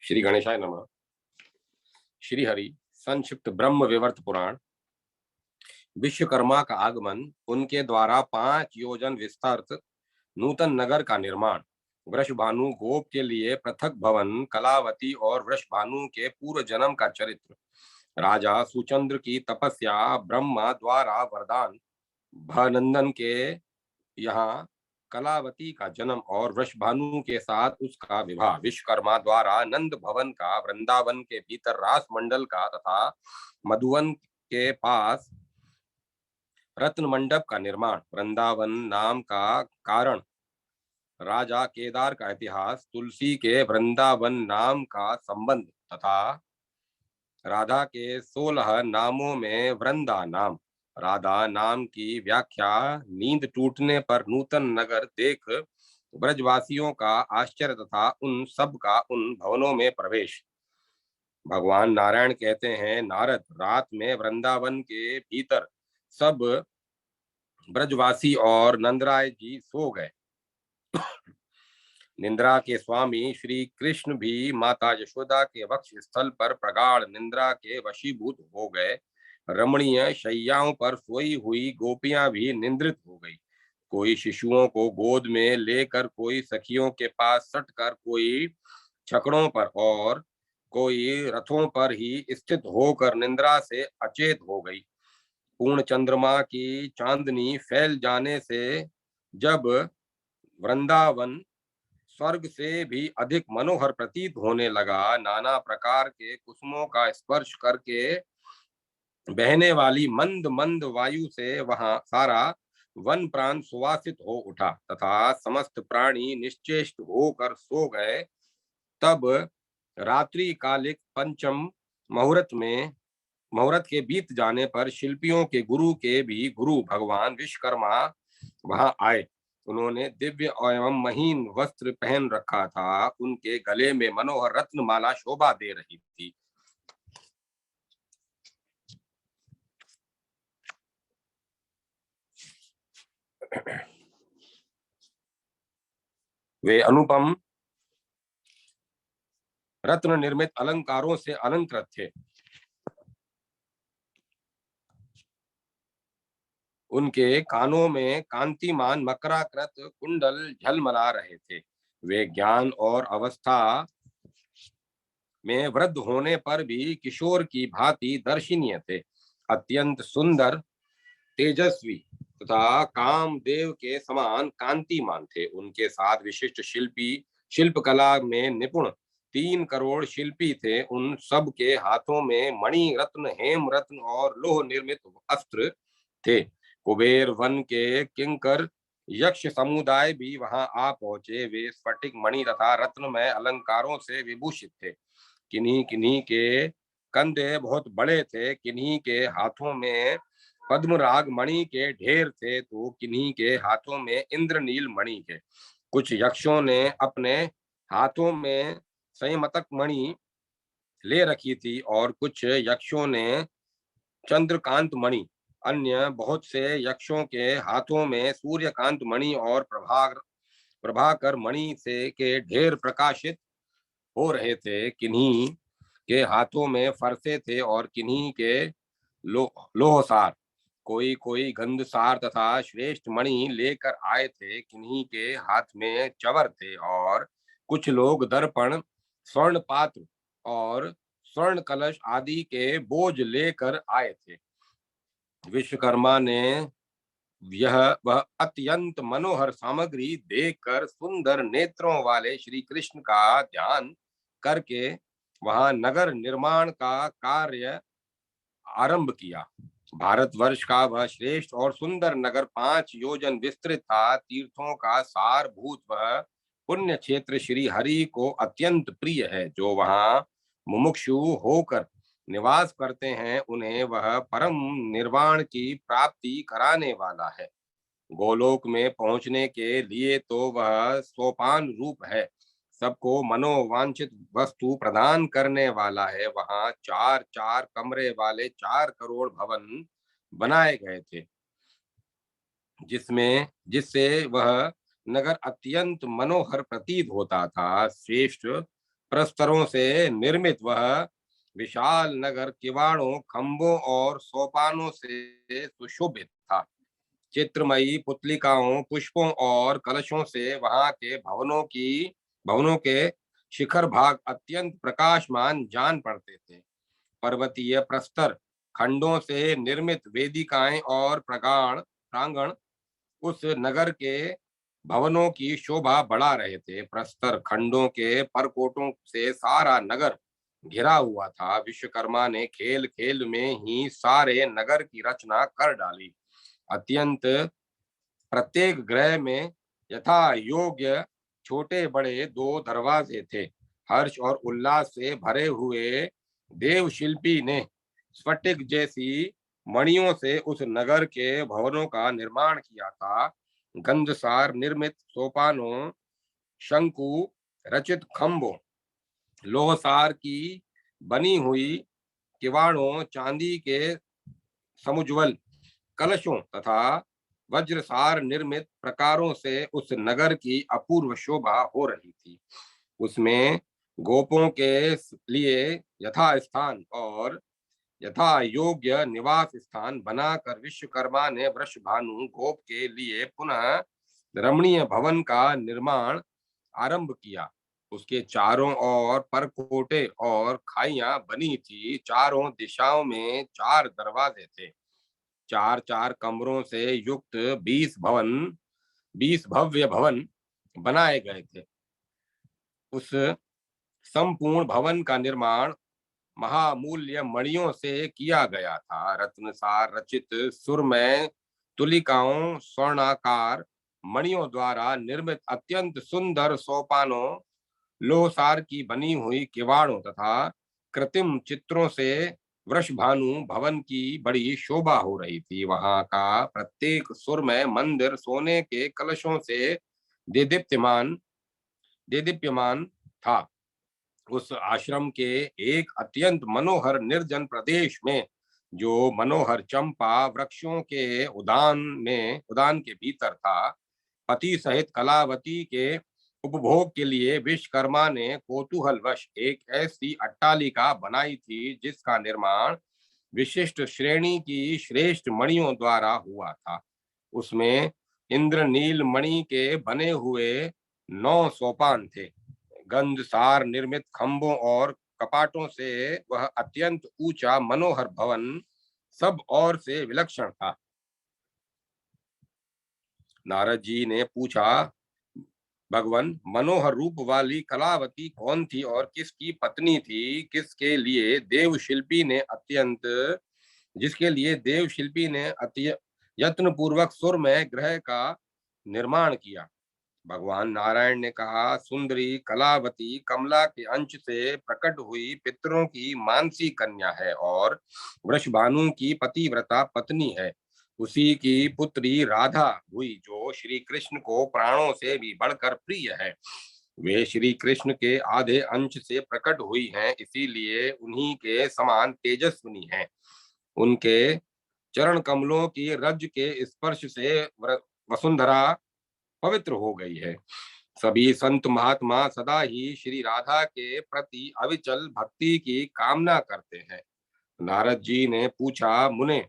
श्री गणेशाय नमः। श्री हरि संक्षिप्त ब्रह्म विवर्त पुराण। विश्वकर्मा का आगमन, उनके द्वारा 5 योजन विस्तृत नूतन नगर का निर्माण, वृषभानु गोप के लिए पृथक भवन, कलावती और वृषभानु के पूर्व जन्म का चरित्र, राजा सुचंद्र की तपस्या, ब्रह्मा द्वारा वरदान, भनंदन के यहाँ कलावती का जन्म और वृषभानु के साथ उसका विवाह, विश्वकर्मा द्वारा नंद भवन का, वृंदावन के भीतर रास मंडल का तथा मधुवन के पास रत्न मंडप का निर्माण, वृंदावन नाम का कारण, राजा केदार का इतिहास, तुलसी के वृंदावन नाम का संबंध तथा राधा के 16 नामों में वृंदा नाम, राधा नाम की व्याख्या, नींद टूटने पर नूतन नगर देख ब्रजवासियों का आश्चर्य तथा उन सब का उन भवनों में प्रवेश। भगवान नारायण कहते हैं, नारद, रात में वृंदावन के भीतर सब ब्रजवासी और नंदराय जी सो गए। निंद्रा के स्वामी श्री कृष्ण भी माता यशोदा के वक्ष स्थल पर प्रगाढ़ निंद्रा के वशीभूत हो गए। रमणीय शैयाओं पर सोई हुई गोपियां भी निंद्रित हो गई। कोई शिशुओं को गोद में लेकर, कोई सखियों के पास सटकर, कोई छकड़ों पर और कोई रथों पर ही स्थित होकर निंद्रा से अचेत हो गई। पूर्ण चंद्रमा की चांदनी फैल जाने से जब वृंदावन स्वर्ग से भी अधिक मनोहर प्रतीत होने लगा, नाना प्रकार के कुसुमों का स्पर्श करके बहने वाली मंद मंद वायु से वहां सारा वन प्रांत सुवासित हो उठा तथा समस्त प्राणी निश्चेष्ट होकर सो गए। तब रात्रि कालिक पंचम मुहूर्त के बीत जाने पर शिल्पियों के गुरु के भी गुरु भगवान विश्वकर्मा वहां आए। उन्होंने दिव्य एवं महीन वस्त्र पहन रखा था। उनके गले में मनोहर रत्नमाला शोभा दे रही थी। वे अनुपम रत्न निर्मित अलंकारों से अलंकृत थे। उनके कानों में कांतिमान मकराकृत कुंडल झलमला रहे थे। वे ज्ञान और अवस्था में वृद्ध होने पर भी किशोर की भांति दर्शनीय थे। अत्यंत सुंदर, तेजस्वी तथा कामदेव के समान कांतिमान थे। उनके साथ विशिष्ट शिल्प कला में निपुण 3 करोड़ शिल्पी थे। उन सब के हाथों में मणि रत्न, हेम रत्न और लोह निर्मित अस्त्र थे। कुबेर वन के किंकर यक्ष समुदाय भी वहां आ पहुंचे। वे स्फटिक मणि तथा रत्नमय अलंकारों से विभूषित थे। किन्हीं किन्हीं के कंधे बहुत बड़े थे, किन्हीं के हाथों में पद्मराग मणि के ढेर थे, तो किन्हीं के हाथों में इंद्रनील मणि के। कुछ यक्षों ने अपने हाथों में संयमतक मणि ले रखी थी और कुछ यक्षों ने चंद्रकांत मणि। अन्य बहुत से यक्षों के हाथों में सूर्यकांत मणि और प्रभाकर मणि से के ढेर प्रकाशित हो रहे थे। किन्हीं के हाथों में फरसे थे और किन्हीं के लोहसार, कोई कोई गंधसार तथा श्रेष्ठ मणि लेकर आए थे। किन्हीं के हाथ में चवर थे और कुछ लोग दर्पण, स्वर्ण पात्र और स्वर्ण कलश आदि के बोझ लेकर आए थे। विश्वकर्मा ने वह अत्यंत मनोहर सामग्री देखकर सुंदर नेत्रों वाले श्री कृष्ण का ध्यान करके वहां नगर निर्माण का कार्य आरंभ किया। भारतवर्ष का वह श्रेष्ठ और सुंदर नगर 5 योजन विस्तृत था। तीर्थों का सारभूत वह पुण्य क्षेत्र श्री हरि को अत्यंत प्रिय है। जो वहां मुमुक्षु होकर निवास करते हैं, उन्हें वह परम निर्वाण की प्राप्ति कराने वाला है। गोलोक में पहुंचने के लिए तो वह सोपान रूप है, सबको मनोवांछित वस्तु प्रदान करने वाला है। वहां 4-4 कमरे वाले 4 करोड़ भवन बनाए गए थे, जिससे वह नगर अत्यंत मनोहर प्रतीत होता था। श्रेष्ठ प्रस्तरों से निर्मित वह विशाल नगर किवाड़ों, खंभों और सोपानों से सुशोभित था। चित्रमयी पुतलिकाओं, पुष्पों और कलशों से वहां के भवनों के शिखर भाग अत्यंत प्रकाशमान जान पड़ते थे। पर्वतीय प्रस्तर खंडों से निर्मित वेदिकाएं और प्रगाढ़ प्रांगण उस नगर के भवनों की शोभा बढ़ा रहे थे। प्रस्तर खंडों के परकोटों से सारा नगर घिरा हुआ था। विश्वकर्मा ने खेल खेल में ही सारे नगर की रचना कर डाली। अत्यंत प्रत्येक ग्रह में यथा योग्य छोटे बड़े दो दरवाजे थे। हर्ष और उल्लास से भरे हुए देव शिल्पी ने स्फटिक जैसी मणियों से उस नगर के भवनों का निर्माण किया था। गंधसार निर्मित सोपानों, शंकु रचित खंभों, लोहसार की बनी हुई किवाड़ों, चांदी के समुज्वल कलशों तथा वज्रसार निर्मित प्रकारों से उस नगर की अपूर्व शोभा हो रही थी। उसमें गोपों के लिए यथा स्थान और यथा योग्य निवास स्थान बनाकर विश्वकर्मा ने वृषभानु गोप के लिए पुनः रमणीय भवन का निर्माण आरंभ किया। उसके चारों ओर परकोटे और खाइयां बनी थी। चारों दिशाओं में 4 दरवाजे थे। 4-4 कमरों से युक्त 20 भव्य भवन बनाए गए थे। उस संपूर्ण भवन का निर्माण महामूल्य मणियों से किया गया था। रत्नसार रचित सुरमय तुलिकाओं, स्वर्णाकार मणियों द्वारा निर्मित अत्यंत सुंदर सोपानों, लोहसार की बनी हुई किवाड़ों तथा कृत्रिम चित्रों से वृषभानु भवन की बड़ी शोभा हो रही थी। वहां का प्रत्येक सुरमय मंदिर सोने के कलशों से देदीप्यमान देदीप्यमान था। उस आश्रम के एक अत्यंत मनोहर निर्जन प्रदेश में, जो मनोहर चंपा वृक्षों के उद्यान के भीतर था, पति सहित कलावती के उपभोग के लिए विश्वकर्मा ने कौतूहलवश एक ऐसी अट्टालिका बनाई थी जिसका निर्माण विशिष्ट श्रेणी की श्रेष्ठ मणियों द्वारा हुआ था। उसमें इंद्रनील मणि के बने हुए 9 सोपान थे। गंधसार निर्मित खंभों और कपाटों से वह अत्यंत ऊंचा मनोहर भवन सब ओर से विलक्षण था। नारद जी ने पूछा, भगवान, मनोहर रूप वाली कलावती कौन थी और किसकी पत्नी थी? जिसके लिए देव शिल्पी ने अति यत्न पूर्वक सुरमय ग्रह का निर्माण किया। भगवान नारायण ने कहा, सुंदरी कलावती कमला के अंश से प्रकट हुई पितरों की मानसी कन्या है और वृषभानु की पतिव्रता पत्नी है। उसी की पुत्री राधा हुई, जो श्री कृष्ण को प्राणों से भी बढ़कर प्रिय है। वे श्री कृष्ण के आधे अंश से प्रकट हुई हैं, इसीलिए उन्हीं के समान तेजस्विनी हैं। उनके चरण कमलों की रज के स्पर्श से वसुंधरा पवित्र हो गई है। सभी संत महात्मा सदा ही श्री राधा के प्रति अविचल भक्ति की कामना करते हैं। नारद जी ने पूछा, मुने,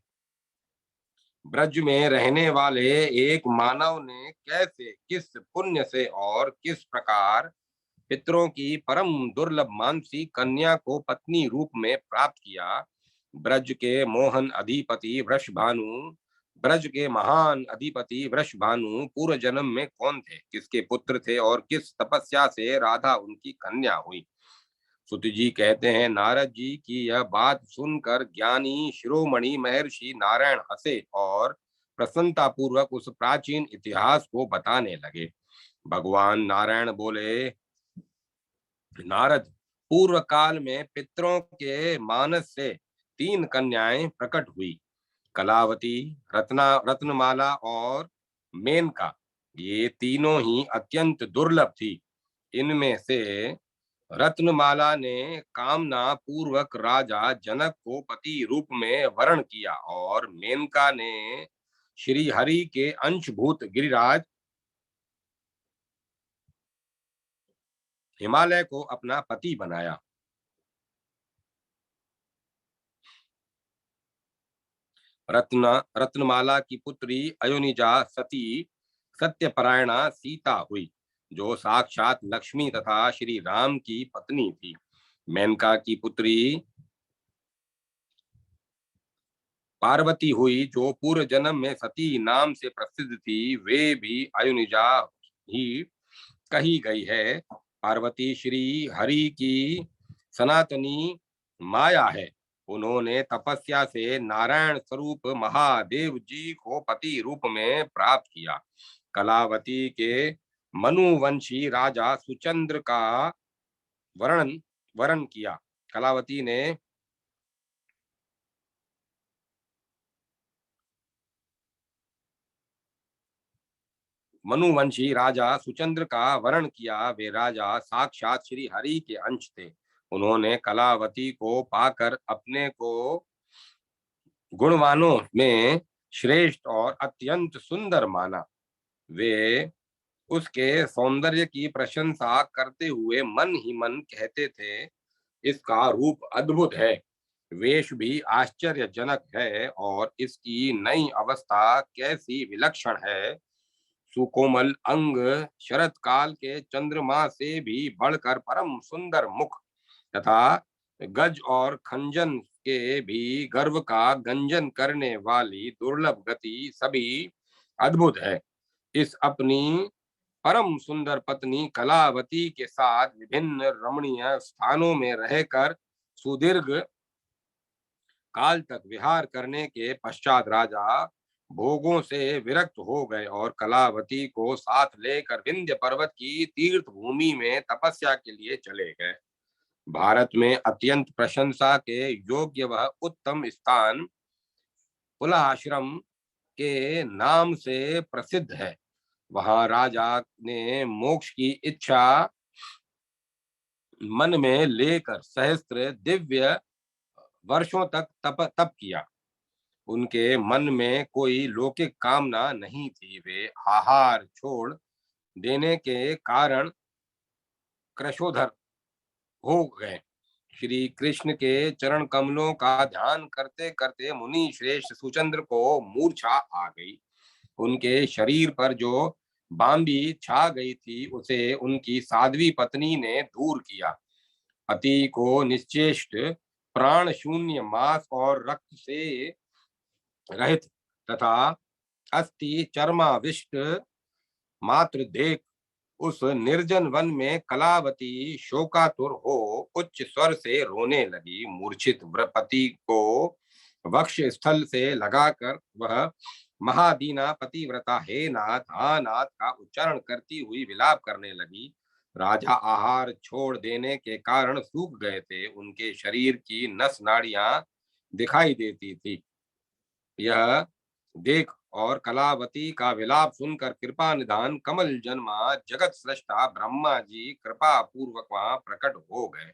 ब्रज में रहने वाले एक मानव ने कैसे, किस पुण्य से और किस प्रकार पितरों की परम दुर्लभ मानसी कन्या को पत्नी रूप में प्राप्त किया? ब्रज के मोहन अधिपति वृषभानु ब्रज के महान अधिपति वृषभानु पूर्व जन्म में कौन थे, किसके पुत्र थे और किस तपस्या से राधा उनकी कन्या हुई? सुत जी कहते हैं, नारद जी की यह बात सुनकर ज्ञानी शिरोमणि महर्षि नारायण हंसे और प्रसन्नता पूर्वक उस प्राचीन इतिहास को बताने लगे। भगवान नारायण बोले, नारद, पूर्व काल में पितरों के मानस से 3 कन्याएं प्रकट हुई, कलावती, रत्नमाला और मेनका। ये तीनों ही अत्यंत दुर्लभ थी। इनमें से रत्नमाला ने कामना पूर्वक राजा जनक को पति रूप में वरण किया और मेनका ने श्री हरि के अंशभूत गिरिराज हिमालय को अपना पति बनाया। रत्नमाला की पुत्री अयोनिजा सती सत्यपरायणा सीता हुई, जो साक्षात लक्ष्मी तथा श्री राम की पत्नी थी। मेनका की पुत्री पार्वती हुई, जो पूर्व जन्म में सती नाम से प्रसिद्ध थी। वे भी अयोनिजा ही कही गई है। पार्वती श्री हरि की सनातनी माया है। उन्होंने तपस्या से नारायण स्वरूप महादेव जी को पति रूप में प्राप्त किया। कलावती के मनुवंशी राजा सुचंद्र का वर्ण वर्ण किया। कलावती ने मनुवंशी राजा सुचंद्र का वर्ण किया। वे राजा साक्षात श्री हरि के अंश थे। उन्होंने कलावती को पाकर अपने को गुणवानों में श्रेष्ठ और अत्यंत सुंदर माना। वे उसके सौंदर्य की प्रशंसा करते हुए मन ही मन कहते थे, इसका रूप अद्भुत है, वेश भी आश्चर्यजनक है, और इसकी नई अवस्था कैसी विलक्षण है। सुकोमल अंग, शरत काल के चंद्रमा से भी बढ़कर परम सुंदर मुख, तथा गज और खंजन के भी गर्व का गंजन करने वाली दुर्लभ गति सभी अद्भुत है। इस अपनी परम सुंदर पत्नी कलावती के साथ विभिन्न रमणीय स्थानों में रहकर सुदीर्घ काल तक विहार करने के पश्चात राजा भोगों से विरक्त हो गए और कलावती को साथ लेकर विंध्य पर्वत की तीर्थ भूमि में तपस्या के लिए चले गए। भारत में अत्यंत प्रशंसा के योग्य वह उत्तम स्थान पुला आश्रम के नाम से प्रसिद्ध है। वहां राजा ने मोक्ष की इच्छा मन में लेकर सहस्त्र दिव्य वर्षों तक तप किया। उनके मन में कोई लौकिक कामना नहीं थी। वे आहार छोड़ देने के कारण कृशोधर हो गए। श्री कृष्ण के चरण कमलों का ध्यान करते करते मुनि श्रेष्ठ सुचंद्र को मूर्छा आ गई। उनके शरीर पर जो बांबी छा गई थी, उसे उनकी साध्वी पत्नी ने दूर किया। अति को निश्चेष्ट, प्राण शून्य, मांस और रक्त से रहित तथा अस्थि चर्माविष्ट मात्र देख उस निर्जन वन में कलावती शोकातुर हो उच्च स्वर से रोने लगी। मूर्छित पति को वक्ष स्थल से लगाकर वह महादीना पतिव्रता हे नाथ हा नाथ का उच्चारण करती हुई विलाप करने लगी। राजा आहार छोड़ देने के कारण सूख गए थे। उनके शरीर की नस नाड़ियां दिखाई देती थी। यह देख और कलावती का विलाप सुनकर कृपा निधान कमल जन्मा जगत सृष्टा ब्रह्मा जी कृपा पूर्वक वहां प्रकट हो गए।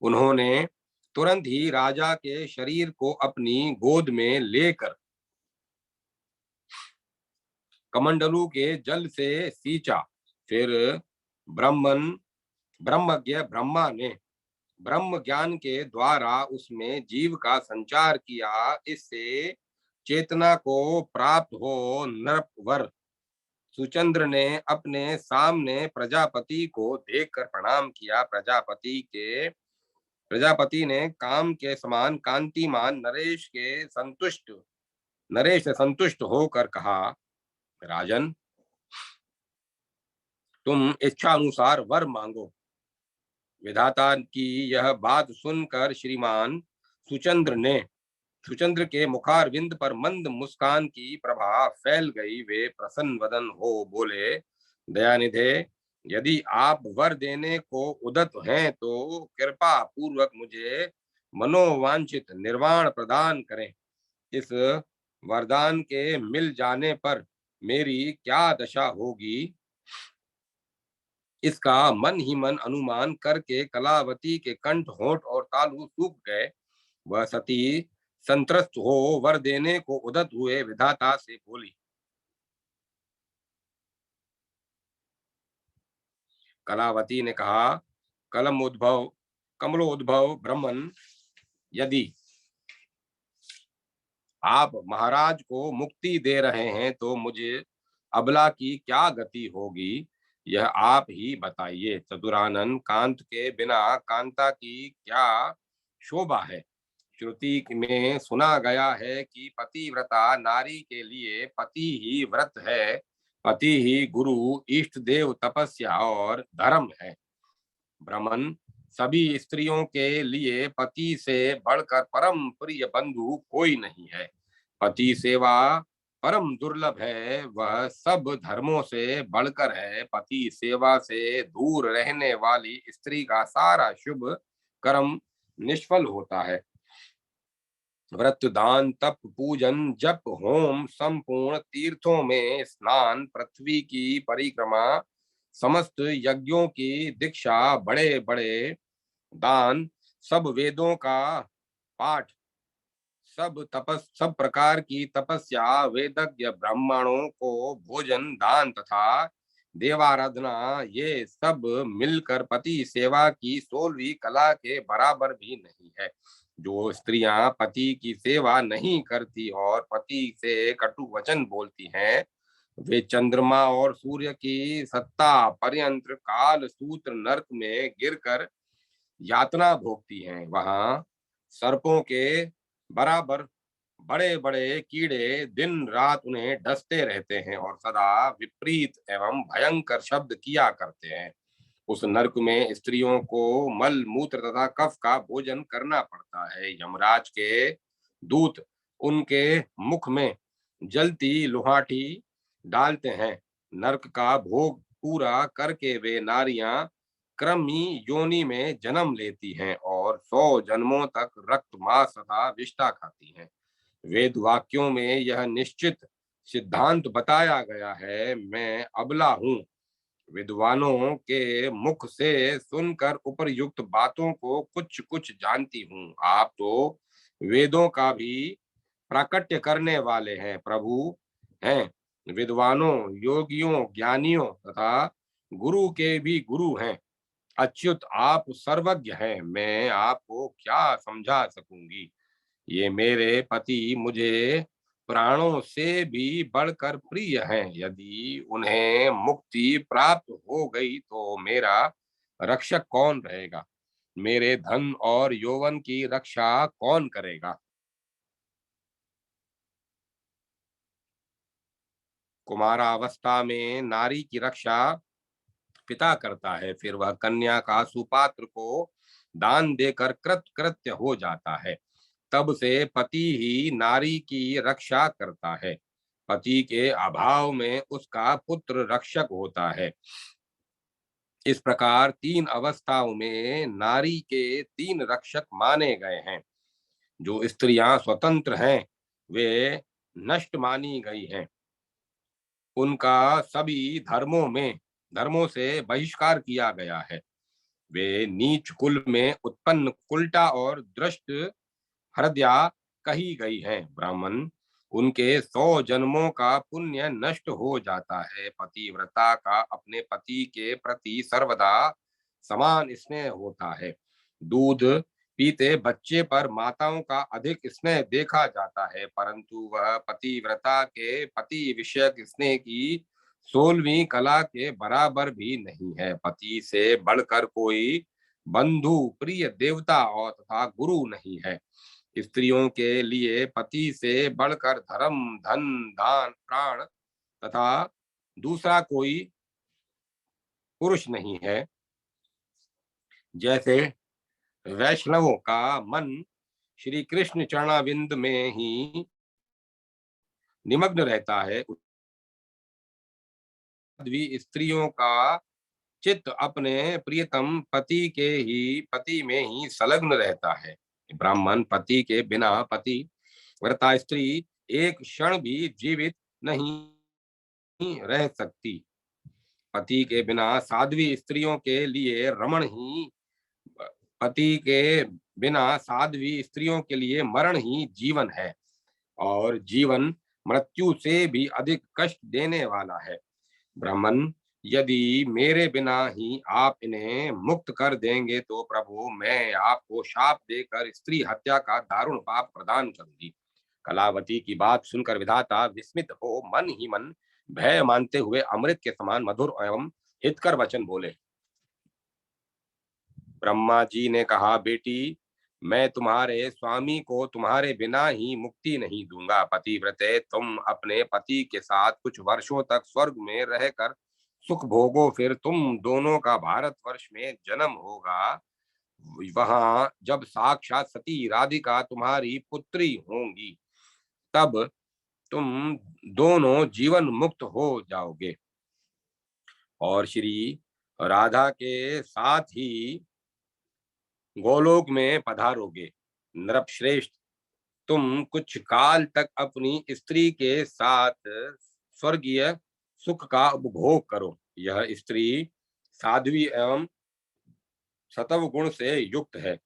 उन्होंने तुरंत ही राजा के शरीर को अपनी गोद में लेकर कमंडलू के जल से सींचा। फिर ब्रह्मन ब्रह्मज्ञ ब्रह्मा ने ब्रह्म ज्ञान के द्वारा उसमें जीव का संचार किया। इससे चेतना को प्राप्त हो नरवर सुचंद्र ने अपने सामने प्रजापति को देखकर प्रणाम किया। प्रजापति ने काम के समान कांतिमान नरेश से संतुष्ट होकर कहा, राजन, तुम इच्छा अनुसार वर मांगो। विधाता की यह बात सुनकर श्रीमान सुचंद्र के मुखारविंद पर मंद मुस्कान की प्रभा फैल गई। वे प्रसन्न वदन हो बोले, दयानिधे, यदि आप वर देने को उदत हैं तो कृपा पूर्वक मुझे मनोवांछित निर्वाण प्रदान करें। इस वरदान के मिल जाने पर मेरी क्या दशा होगी, इसका मन ही मन अनुमान करके कलावती के कंठ, होंठ और तालु सूख गए। वह सती संत्रस्त हो वर देने को उदत हुए विधाता से बोली। कलावती ने कहा, कमलोद्भव ब्रह्मन, यदि आप महाराज को मुक्ति दे रहे हैं तो मुझे अबला की क्या गति होगी, यह आप ही बताइए। चतुरानन, कांत के बिना कांता की क्या शोभा है। श्रुति में सुना गया है कि पतिव्रता नारी के लिए पति ही व्रत है, पति ही गुरु, इष्ट देव, तपस्या और धर्म है। ब्राह्मण, सभी स्त्रियों के लिए पति से बढ़कर परम प्रिय बंधु कोई नहीं है। पति सेवा परम दुर्लभ है, वह सब धर्मों से बढ़कर है। पति सेवा से दूर रहने वाली स्त्री का सारा शुभ कर्म निष्फल होता है। व्रत, दान, तप, पूजन, जप, होम, संपूर्ण तीर्थों में स्नान, पृथ्वी की परिक्रमा, समस्त यज्ञों की दीक्षा, बड़े बड़े दान, सब वेदों का पाठ, सब प्रकार की तपस्या, वेदज्ञ ब्राह्मणों को भोजन दान तथा देवाराधना, ये सब मिलकर पति सेवा की 16वीं कला के बराबर भी नहीं है। जो स्त्रियां पति की सेवा नहीं करती और पति से कटु वचन बोलती हैं, वे चंद्रमा और सूर्य की सत्ता पर्यंत काल सूत्र नरक में गिरकर यातना भोगती हैं। वहां सर्पों के बराबर बड़े बड़े कीड़े दिन रात उन्हें डसते रहते हैं और सदा विपरीत एवं भयंकर शब्द किया करते हैं। उस नरक में स्त्रियों को मल मूत्र तथा कफ का भोजन करना पड़ता है। यमराज के दूत उनके मुख में जलती लुहाटी डालते हैं। नरक का भोग पूरा करके वे नारियां क्रमी योनि में जन्म लेती हैं और 100 जन्मों तक रक्त मांस तथा विष्ठा खाती हैं। वेद वाक्यों में यह निश्चित सिद्धांत बताया गया है, मैं अबला हूँ। विद्वानों के मुख से सुनकर उपरयुक्त बातों को कुछ कुछ जानती हूँ। आप तो वेदों का भी प्राकट्य करने वाले हैं, प्रभु हैं। विद्वानों, योगियों, ज्ञानियों तथा गुरु के भी गुरु हैं। अच्युत, आप सर्वज्ञ हैं, मैं आपको क्या समझा सकूंगी। ये मेरे पति मुझे प्राणों से भी बढ़कर प्रिय हैं। यदि उन्हें मुक्ति प्राप्त हो गई तो मेरा रक्षक कौन रहेगा, मेरे धन और यौवन की रक्षा कौन करेगा। कुमारावस्था में नारी की रक्षा पिता करता है, फिर वह कन्या का सुपात्र को दान देकर कृत्य हो जाता है। तब से पति ही नारी की रक्षा करता है। पति के अभाव में उसका पुत्र रक्षक होता है। इस प्रकार 3 अवस्थाओं में नारी के 3 रक्षक माने गए हैं। जो स्त्रियां स्वतंत्र हैं वे नष्ट मानी गई हैं। उनका सभी धर्मों से बहिष्कार किया गया है। वे नीच कुल में उत्पन्न कुल्टा और दृष्ट हृदया कही गई है। ब्राह्मण, उनके 100 जन्मों का पुण्य नष्ट हो जाता है। पतिव्रता का अपने पति के प्रति सर्वदा समान स्नेह होता है। दूध पीते बच्चे पर माताओं का अधिक स्नेह देखा जाता है, परंतु वह पतिव्रता के पति विषयक स्नेह की 16वीं कला के बराबर भी नहीं है। पति से बढ़कर कोई बंधु, प्रिय, देवता और तथा गुरु नहीं है। स्त्रियों के लिए पति से बढ़कर धर्म, धन, दान, प्राण तथा दूसरा कोई पुरुष नहीं है। जैसे वैष्णवों का मन श्री कृष्ण चरणाविंद में ही निमग्न रहता है, स्त्रियों का चित्त अपने प्रियतम पति में ही संलग्न रहता है। ब्राह्मण, पति के बिना पति व्रता स्त्री एक क्षण भी जीवित नहीं रह सकती। पति के बिना साध्वी स्त्रियों के लिए रमण ही पति के बिना साध्वी स्त्रियों के लिए मरण ही जीवन है और जीवन मृत्यु से भी अधिक कष्ट देने वाला है। ब्राह्मण, यदि मेरे बिना ही आप इन्हें मुक्त कर देंगे तो प्रभु मैं आपको शाप देकर स्त्री हत्या का दारुण पाप प्रदान करूंगी। कलावती की बात सुनकर विधाता विस्मित हो मन ही मन भय मानते हुए अमृत के समान मधुर एवं हितकर वचन बोले। ब्रह्मा जी ने कहा, बेटी, मैं तुम्हारे स्वामी को तुम्हारे बिना ही मुक्ति नहीं दूंगा। पतिव्रते, तुम अपने पति के साथ कुछ वर्षों तक स्वर्ग में रहकर सुख भोगो, फिर तुम दोनों का भारतवर्ष में जन्म होगा। वहां जब साक्षात सती राधिका तुम्हारी पुत्री होंगी, तब तुम दोनों जीवन मुक्त हो जाओगे और श्री राधा के साथ ही गोलोक में पधारोगे। नृपश्रेष्ठ, तुम कुछ काल तक अपनी स्त्री के साथ स्वर्गीय सुख का उपभोग करो। यह स्त्री साध्वी एवं सतव गुण से युक्त है।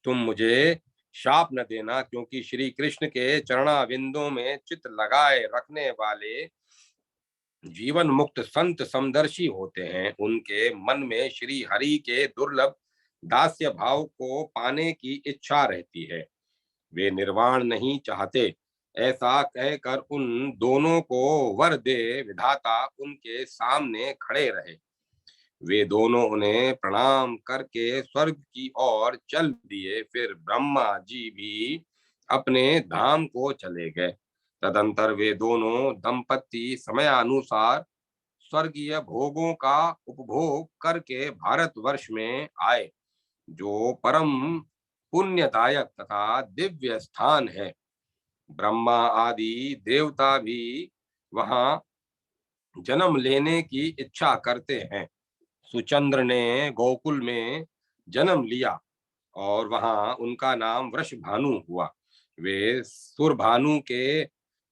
तुम मुझे शाप न देना, क्योंकि श्री कृष्ण के चरणाविंदों में चित्त लगाए रखने वाले जीवन मुक्त संत समदर्शी होते हैं। उनके मन में श्री हरि के दुर्लभ दास्य भाव को पाने की इच्छा रहती है। वे निर्वाण नहीं चाहते। ऐसा कहकर उन दोनों को वर दे विधाता उनके सामने खड़े रहे। वे दोनों उन्हें प्रणाम करके स्वर्ग की ओर चल दिए। फिर ब्रह्मा जी भी अपने धाम को चले गए। तदंतर वे दोनों दंपति समयानुसार स्वर्गीय भोगों का उपभोग करके भारतवर्ष में आए, जो परम पुण्यदायक तथा दिव्य स्थान है। ब्रह्मा आदि देवता भी वहां जन्म लेने की इच्छा करते हैं। सुचंद्र ने गोकुल में जन्म लिया और वहां उनका नाम वृषभानु हुआ। वे सुरभानु के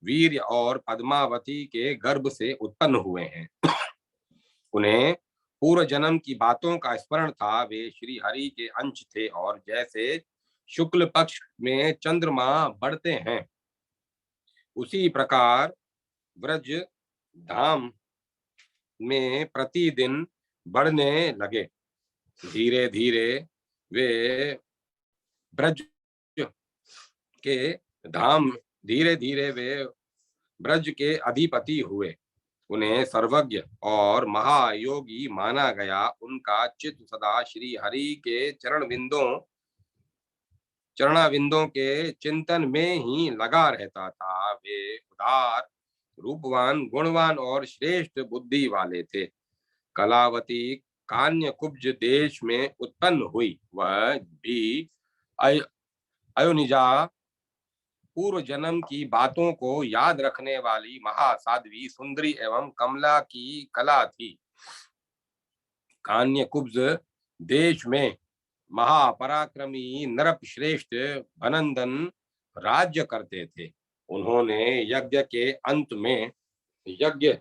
वीर और पद्मावती के गर्भ से उत्पन्न हुए हैं। उन्हें पूर्व जन्म की बातों का स्मरण था। वे श्री हरि के अंश थे और जैसे शुक्ल पक्ष में चंद्रमा बढ़ते हैं, उसी प्रकार ब्रज धाम में प्रतिदिन बढ़ने लगे। धीरे धीरे वे ब्रज के धाम धीरे धीरे वे ब्रज के अधिपति हुए। उन्हें सर्वज्ञ और महायोगी माना गया। उनका चित्त सदा श्री हरि के चरणाविंदों के चिंतन में ही लगा रहता था। वे उदार, रूपवान, गुणवान और श्रेष्ठ बुद्धि वाले थे। कलावती कान्य कुब्ज देश में उत्पन्न हुई। वह भी अयोनिजा पूर्व जन्म की बातों को याद रखने वाली महासाध्वी सुंदरी एवं कमला की कला थी। कान्य कुब्ज देश में महापराक्रमी नरप श्रेष्ठ भनंदन राज्य करते थे। उन्होंने यज्ञ के अंत में यज्ञ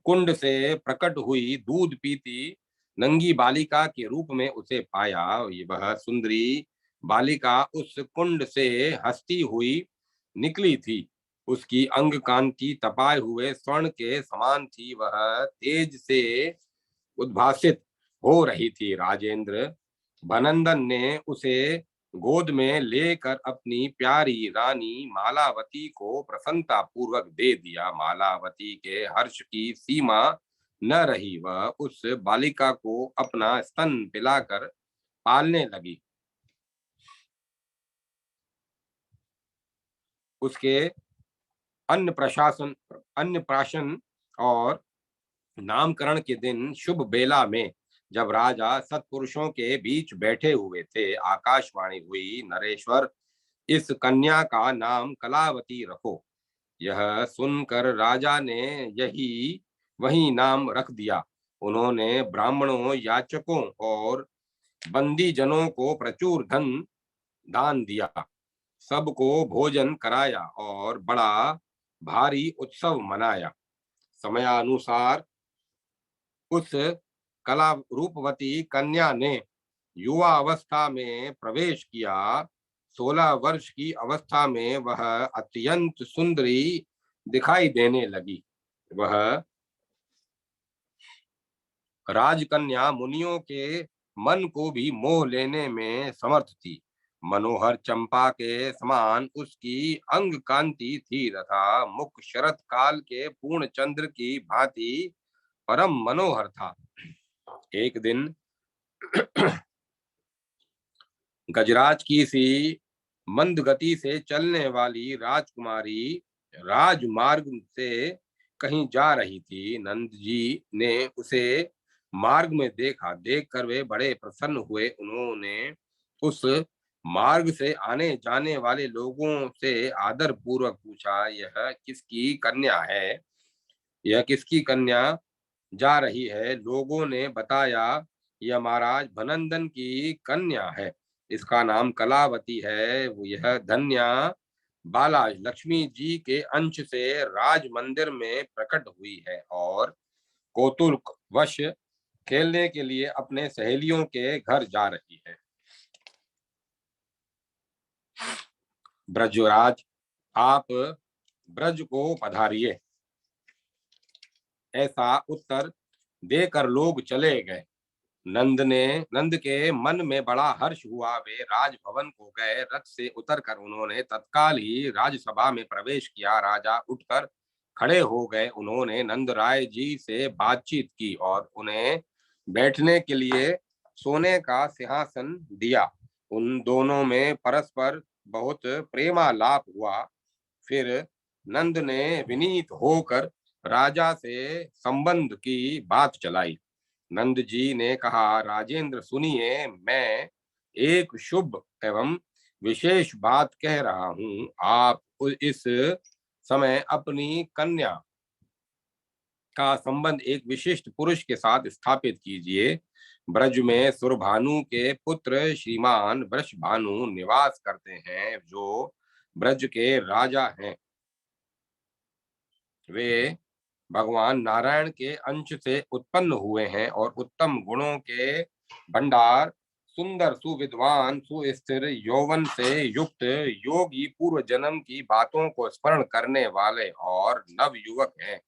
कुंड से प्रकट हुई दूध पीती नंगी बालिका के रूप में उसे पाया। वह सुंदरी बालिका उस कुंड से हंसती हुई निकली थी। उसकी अंग कांति तपाए हुए स्वर्ण के समान थी। वह तेज से उद्भासित हो रही थी। राजेंद्र भनंदन ने उसे गोद में लेकर अपनी प्यारी रानी मालावती को प्रसन्नता पूर्वक दे दिया। मालावती के हर्ष की सीमा न रही। वह उस बालिका को अपना स्तन पिलाकर पालने लगी। उसके अन्नप्राशन और नामकरण के दिन शुभ बेला में जब राजा सत्पुरुषों के बीच बैठे हुए थे, आकाशवाणी हुई, नरेश्वर, इस कन्या का नाम कलावती रखो। यह सुनकर राजा ने यही वही नाम रख दिया। उन्होंने ब्राह्मणों, याचकों और बंदी जनों को प्रचुर धन दान दिया, सबको भोजन कराया और बड़ा भारी उत्सव मनाया। समयानुसार उस कला रूपवती कन्या ने युवा अवस्था में प्रवेश किया। 16 वर्ष की अवस्था में वह अत्यंत सुंदरी दिखाई देने लगी। वह राजकन्या मुनियों के मन को भी मोह लेने में समर्थ थी। मनोहर चंपा के समान उसकी अंग कांति थी तथा मुख शरत काल के पूर्ण चंद्र की भांति परम मनोहर था। एक दिन गजराज की सी मंद गति से चलने वाली राजकुमारी राजमार्ग से कहीं जा रही थी। नंद जी ने उसे मार्ग में देखा। देखकर वे बड़े प्रसन्न हुए। उन्होंने उस मार्ग से आने जाने वाले लोगों से आदर पूर्वक पूछा, यह किसकी कन्या है? यह किसकी कन्या जा रही है? लोगों ने बताया, यह महाराज भनंदन की कन्या है। इसका नाम कलावती है। यह धन्या बाला लक्ष्मी जी के अंश से राज मंदिर में प्रकट हुई है और कौतूहल वश खेलने के लिए अपने सहेलियों के घर जा रही है। ब्रजराज, आप ब्रज को पधारिए। ऐसा उत्तर देकर लोग चले गए। नंद के मन में बड़ा हर्ष हुआ। वे राजभवन को गए। रथ से उतरकर उन्होंने तत्काल ही राजसभा में प्रवेश किया। राजा उठकर खड़े हो गए। उन्होंने नंद राय जी से बातचीत की और उन्हें बैठने के लिए सोने का सिंहासन दिया। उन दोनों में परस्पर बहुत प्रेमालाप हुआ। फिर नंद ने विनीत होकर राजा से संबंध की बात चलाई। नंद जी ने कहा, राजेंद्र सुनिए, मैं एक शुभ एवं विशेष बात कह रहा हूँ। आप इस समय अपनी कन्या का संबंध एक विशिष्ट पुरुष के साथ स्थापित कीजिए। ब्रज में सुरभानु के पुत्र श्रीमान वृषभानु निवास करते हैं, जो ब्रज के राजा हैं। वे भगवान नारायण के अंश से उत्पन्न हुए हैं और उत्तम गुणों के भंडार, सुंदर सुविद्वान सुस्थिर यौवन से युक्त योगी, पूर्व जन्म की बातों को स्मरण करने वाले और नव युवक हैं।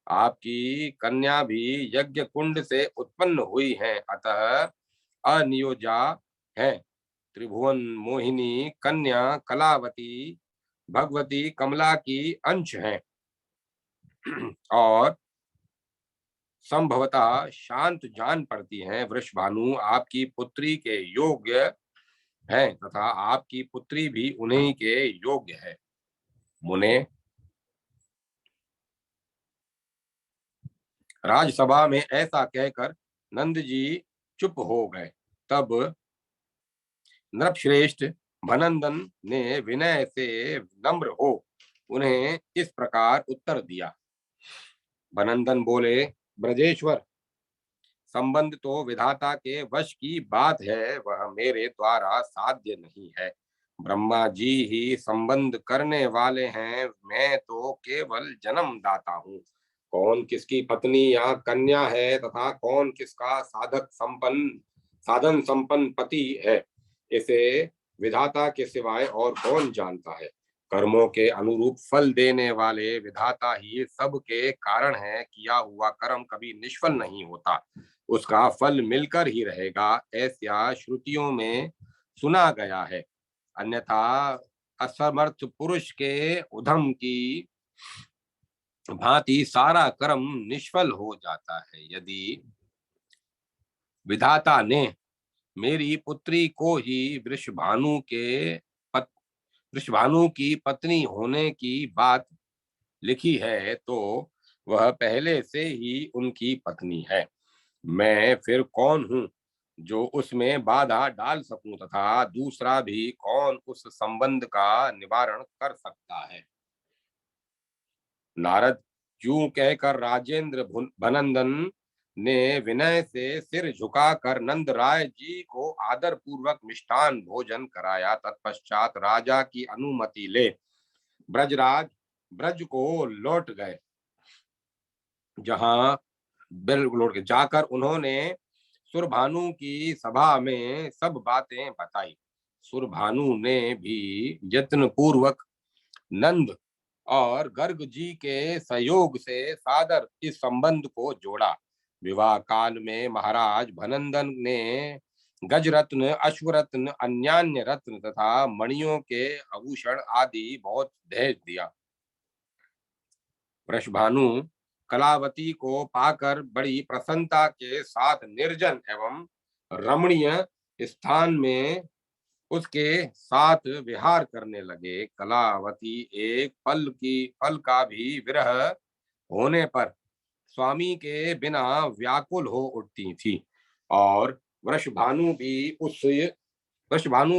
आपकी कन्या भी यज्ञ कुंड से उत्पन्न हुई है, अतः अनियोजा है। त्रिभुवन मोहिनी कन्या कलावती भगवती कमला की अंश है और संभवतः शांत जान पड़ती हैं। वृषभानु आपकी पुत्री के योग्य है तथा आपकी पुत्री भी उन्हीं के योग्य है। मुने, राजसभा में ऐसा कहकर नंद जी चुप हो गए। तब नृपश्रेष्ठ भनंदन ने विनय से नम्र हो उन्हें इस प्रकार उत्तर दिया। भनंदन बोले, ब्रजेश्वर, संबंध तो विधाता के वश की बात है, वह मेरे द्वारा साध्य नहीं है। ब्रह्मा जी ही संबंध करने वाले हैं, मैं तो केवल जन्मदाता हूँ। कौन किसकी पत्नी या कन्या है तथा कौन किसका साधन संपन्न पति है, इसे विधाता के सिवाय और कौन जानता है। कर्मों के अनुरूप फल देने वाले विधाता ही सब के कारण है। किया हुआ कर्म कभी निष्फल नहीं होता, उसका फल मिलकर ही रहेगा, ऐसा श्रुतियों में सुना गया है। अन्यथा असमर्थ पुरुष के उधम की भांति सारा कर्म निष्फल हो जाता है। यदि विधाता ने मेरी पुत्री को ही वृषभानु की पत्नी होने की बात लिखी है, तो वह पहले से ही उनकी पत्नी है। मैं फिर कौन हूँ जो उसमें बाधा डाल सकूं तथा दूसरा भी कौन उस संबंध का निवारण कर सकता है। नारद, यूं कहकर राजेंद्र भनंदन ने विनय से सिर झुकाकर नंद राय जी को आदर पूर्वक मिष्ठान भोजन कराया। तत्पश्चात राजा की अनुमति ले ब्रजराज ब्रज को लौट गए। जहां लौट के जाकर उन्होंने सुरभानु की सभा में सब बातें बताई। सुरभानु ने भी यत्न पूर्वक नंद और गर्ग जी के सहयोग से सादर इस संबंध को जोड़ा। विवाह काल में महाराज भनंदन ने गजरत्न, अश्वरत्न, अन्यान्य रत्न तथा मणियों के आभूषण आदि बहुत दहेज दिया। वृषभानु कलावती को पाकर बड़ी प्रसन्नता के साथ निर्जन एवं रमणीय स्थान में उसके साथ विहार करने लगे। कलावती एक पल का भी विरह होने पर स्वामी के बिना व्याकुल हो उठती थी और वृषभानु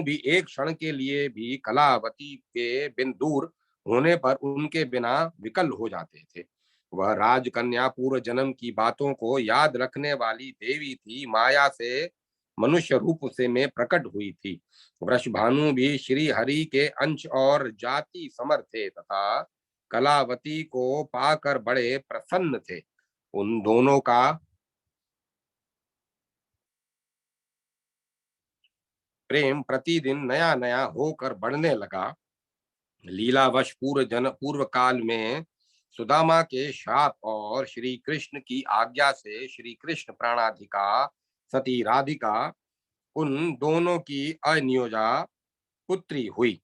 भी एक क्षण के लिए भी कलावती के बिन दूर होने पर उनके बिना विकल हो जाते थे। वह राजकन्या पूर्व जन्म की बातों को याद रखने वाली देवी थी, माया से मनुष्य रूप से में प्रकट हुई थी। वृषभानु भी श्री हरि के अंश और जाति समर थे तथा कलावती को पाकर बड़े प्रसन्न थे। उन दोनों का प्रेम प्रतिदिन नया नया होकर बढ़ने लगा। लीलावश पूर्व काल में सुदामा के शाप और श्री कृष्ण की आज्ञा से श्री कृष्ण प्राणाधिका सती राधिका उन दोनों की अनियोजा पुत्री हुई।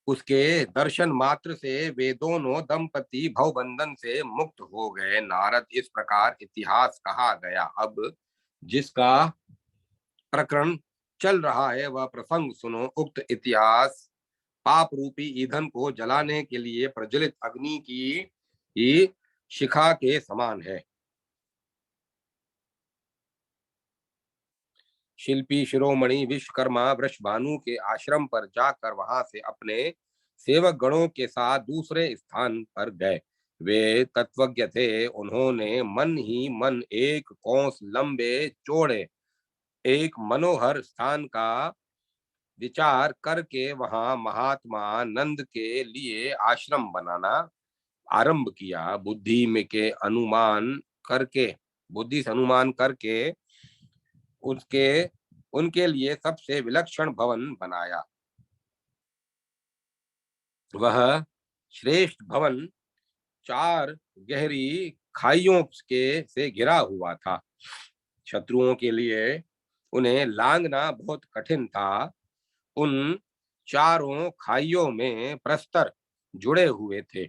उसके दर्शन मात्र से वे दोनों दंपति भवबंधन से मुक्त हो गए। नारद इस प्रकार इतिहास कहा गया। अब जिसका प्रकरण चल रहा है वह प्रसंग सुनो। उक्त इतिहास पाप रूपी ईंधन को जलाने के लिए प्रज्वलित अग्नि की शिखा के समान है। शिल्पी शिरोमणि विश्वकर्मा वृषभानु के आश्रम पर जाकर वहां से अपने सेवक गणों के साथ दूसरे स्थान पर गए। वे तत्वज्ञ थे। उन्होंने मन ही मन एक कोस लंबे चौड़े एक मनोहर स्थान का विचार करके वहां महात्मा नंद के लिए आश्रम बनाना आरंभ किया। बुद्धि से अनुमान करके उसके उनके लिए सबसे विलक्षण भवन बनाया। वह श्रेष्ठ भवन 4 गहरी खाइयों के से घिरा हुआ था। शत्रुओं के लिए उन्हें लांघना बहुत कठिन था। उन चारों खाइयों में प्रस्तर जुड़े हुए थे।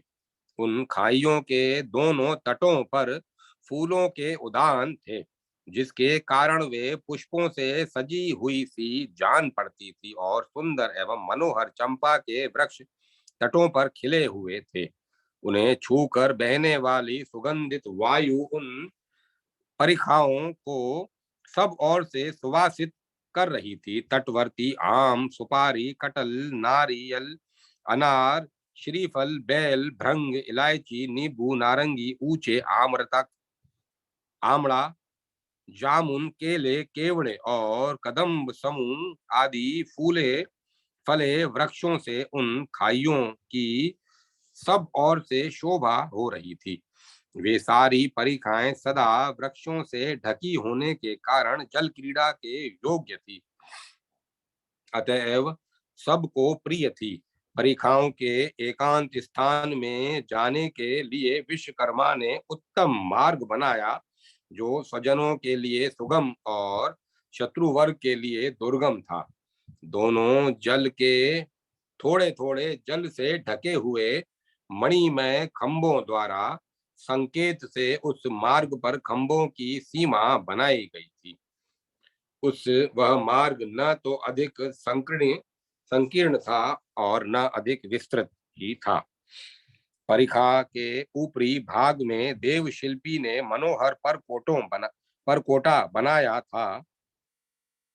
उन खाइयों के दोनों तटों पर फूलों के उद्यान थे, जिसके कारण वे पुष्पों से सजी हुई सी जान पड़ती थी और सुंदर एवं मनोहर चंपा के वृक्ष तटों पर खिले हुए थे। उन्हें छूकर बहने वाली सुगंधित वायु उन परिखाओं को सब ओर से सुवासित कर रही थी। तटवर्ती आम, सुपारी, कटल, नारियल, अनार, श्रीफल, बेल, भृंग, इलायची, नींबू, नारंगी, ऊंचे आम्रतक, आमड़ा, जामुन, केले, केवड़े और कदम्ब समूह आदि फूले फले वृक्षों से उन खाइयों की सब ओर से शोभा हो रही थी। वे सारी परिखाएं सदा वृक्षों से ढकी होने के कारण जल क्रीड़ा के योग्य थी, अतएव सबको प्रिय थी। परिखाओं के एकांत स्थान में जाने के लिए विश्वकर्मा ने उत्तम मार्ग बनाया, जो स्वजनों के लिए सुगम और शत्रुवर्ग के लिए दुर्गम था। दोनों जल के थोड़े थोड़े जल से ढके हुए मणिमय खंभों द्वारा संकेत से उस मार्ग पर खंभों की सीमा बनाई गई थी। वह मार्ग न तो अधिक संकीर्ण था और न अधिक विस्तृत ही था। परिखा के ऊपरी भाग में देव शिल्पी ने मनोहर परकोटा बनाया था,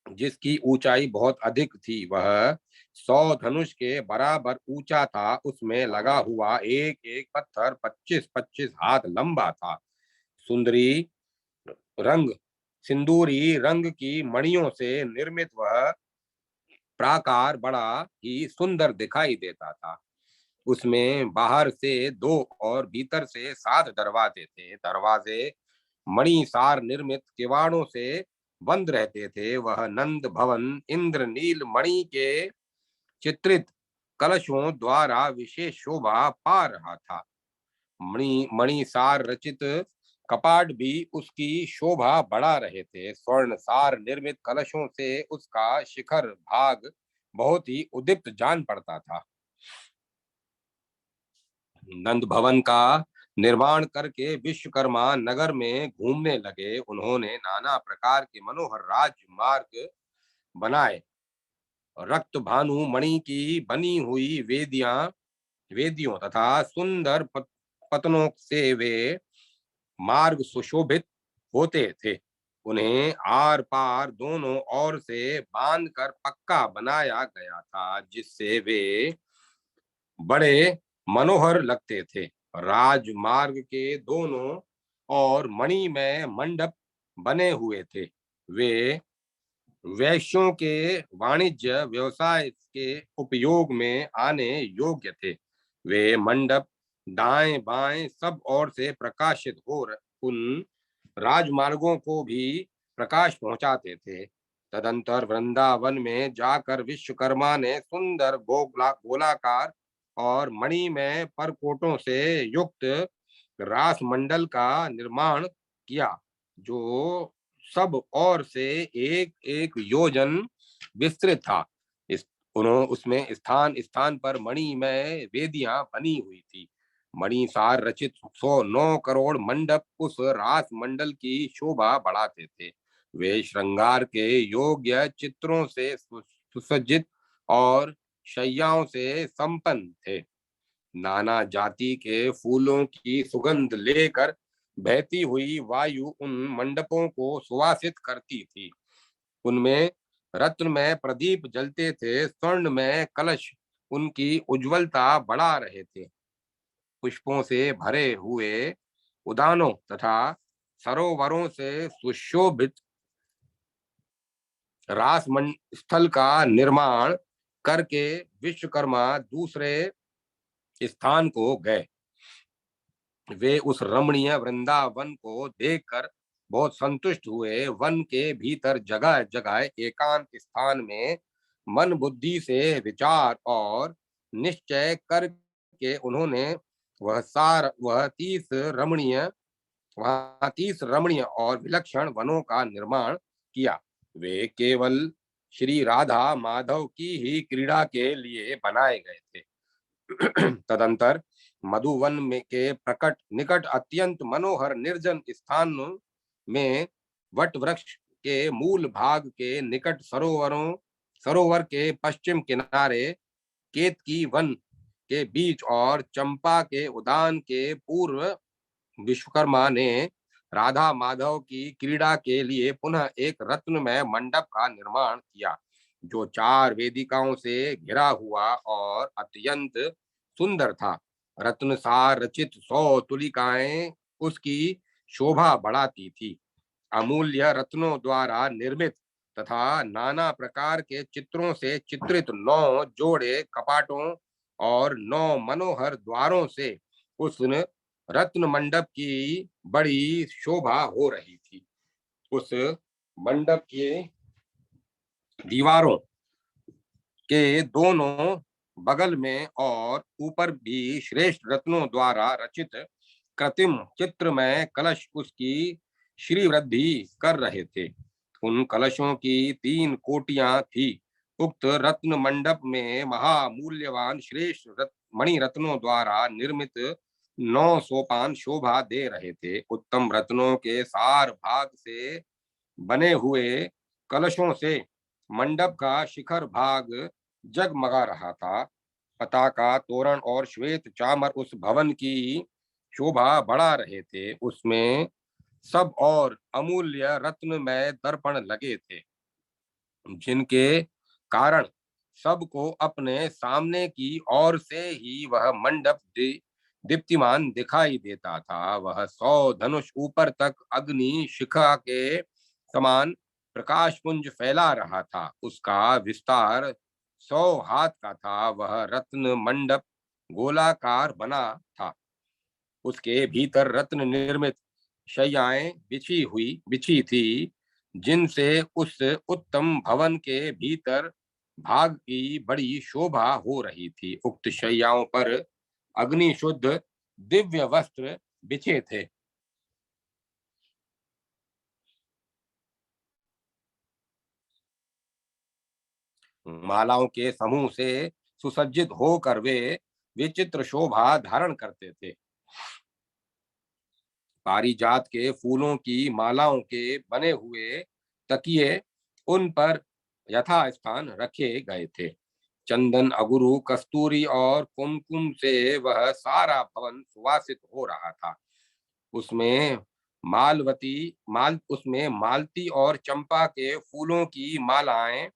जिसकी ऊंचाई बहुत अधिक थी। वह 100 धनुष के बराबर ऊंचा था। उसमें लगा हुआ एक एक पत्थर 25-25 हाथ लंबा था। सुंदरी रंग सिंदूरी रंग की मणियों से निर्मित वह प्राकार बड़ा ही सुंदर दिखाई देता था। उसमें बाहर से 2 और भीतर से 7 दरवाजे थे। दरवाजे मणिसार निर्मित किवाड़ों से बंद रहते थे, वह नंद भवन इंद्रनील मणि के चित्रित कलशों द्वारा विशेष शोभा पा रहा था। मणिसार रचित कपाट भी उसकी शोभा बढ़ा रहे थे। स्वर्ण सार निर्मित कलशों से उसका शिखर भाग बहुत ही उद्दीप्त जान पड़ता था। नंद भवन का निर्माण करके विश्वकर्मा नगर में घूमने लगे। उन्होंने नाना प्रकार के मनोहर राजमार्ग बनाए। रक्त भानु मणि की बनी हुई वेदियों तथा सुंदर पतनों से वे मार्ग सुशोभित होते थे। उन्हें आर पार दोनों ओर से बांधकर पक्का बनाया गया था, जिससे वे बड़े मनोहर लगते थे। राजमार्ग के दोनों और मणि में मंडप बने हुए थे। वे वैश्यों के वाणिज्य व्यवसाय के उपयोग में आने योग्य थे। वे मंडप दाएं बाएं सब ओर से प्रकाशित हो उन राजमार्गों को भी प्रकाश पहुंचाते थे। तदंतर वृंदावन में जाकर विश्वकर्मा ने सुंदर गोलाकार और मणि में परकोटों से युक्त रास मंडल का निर्माण किया, जो सब ओर से एक एक योजन विस्तृत था। उसमें स्थान स्थान पर मणि में वेदियां बनी हुई थी। मणिसार रचित 109 करोड़ मंडप उस रास मंडल की शोभा बढ़ाते थे। वे श्रृंगार के योग्य चित्रों से सुसज्जित और शैयाओं से संपन्न थे। नाना जाति के फूलों की सुगंध लेकर बहती हुई वायु उन मंडपों को सुवासित करती थी। उनमें रत्न में प्रदीप जलते थे, स्वर्ण में कलश उनकी उज्जवलता बढ़ा रहे थे। पुष्पों से भरे हुए उद्यानों तथा सरोवरों से सुशोभित रास स्थल का निर्माण करके विश्वकर्मा दूसरे स्थान को गए। वे उस रमणीय वृंदावन को देखकर बहुत संतुष्ट हुए। वन के भीतर जगह जगह एकांत स्थान में मन बुद्धि से विचार और निश्चय करके उन्होंने वह 30 रमणीय और विलक्षण वनों का निर्माण किया। वे केवल श्री राधा माधव की ही क्रीड़ा के लिए बनाए गए थे। तदंतर मधुवन में के प्रकट निकट अत्यंत मनोहर निर्जन स्थान में वट वृक्ष के मूल भाग के निकट सरोवर के पश्चिम किनारे केतकी वन के बीच और चंपा के उद्यान के पूर्व विश्वकर्मा ने राधा माधव की क्रीड़ा के लिए पुनः एक रत्नमय मंडप का निर्माण किया, जो 4 वेदिकाओं से घिरा हुआ और अत्यंत सुंदर था। रत्नसार रचित 100 तुलिकाएं उसकी शोभा बढ़ाती थी। अमूल्य रत्नों द्वारा निर्मित तथा नाना प्रकार के चित्रों से चित्रित 9 जोड़े कपाटों और 9 मनोहर द्वारों से उस रत्न मंडप की बड़ी शोभा हो रही थी। उस मंडप के दीवारों के दोनों बगल में और ऊपर भी श्रेष्ठ रत्नों द्वारा रचित कृत्रिम चित्र में कलश उसकी श्री वृद्धि कर रहे थे। उन कलशों की 3 कोटियां थी। उक्त रत्न मंडप में महामूल्यवान श्रेष्ठ मणि रत्नों द्वारा निर्मित 9 सोपान शोभा दे रहे थे। उत्तम रत्नों के सार भाग से बने हुए कलशों से मंडप का शिखर भाग जगमगा रहा था। पताका तोरण और श्वेत चामर उस भवन की शोभा बढ़ा रहे थे। उसमें सब और अमूल्य रत्न में दर्पण लगे थे, जिनके कारण सबको अपने सामने की ओर से ही वह मंडप दीप्तिमान दिखाई देता था। वह 100 धनुष ऊपर तक अग्नि शिखा के समान प्रकाश पुंज फैला रहा था। उसका विस्तार 100 हाथ का था। वह रत्न मंडप गोलाकार बना था। उसके भीतर रत्न निर्मित शैयाएं बिछी थी, जिनसे उस उत्तम भवन के भीतर भाग की बड़ी शोभा हो रही थी। उक्त शैयाओं पर अग्नि शुद्ध दिव्य वस्त्र बिछे थे। मालाओं के समूह से सुसज्जित होकर वे विचित्र शोभा धारण करते थे। पारिजात के फूलों की मालाओं के बने हुए तकिए उन पर यथास्थान रखे गए थे। चंदन, अगुरु, कस्तूरी और कुमकुम से वह सारा भवन सुवासित हो रहा था। उसमें उसमें मालती और चंपा के फूलों की मालाएं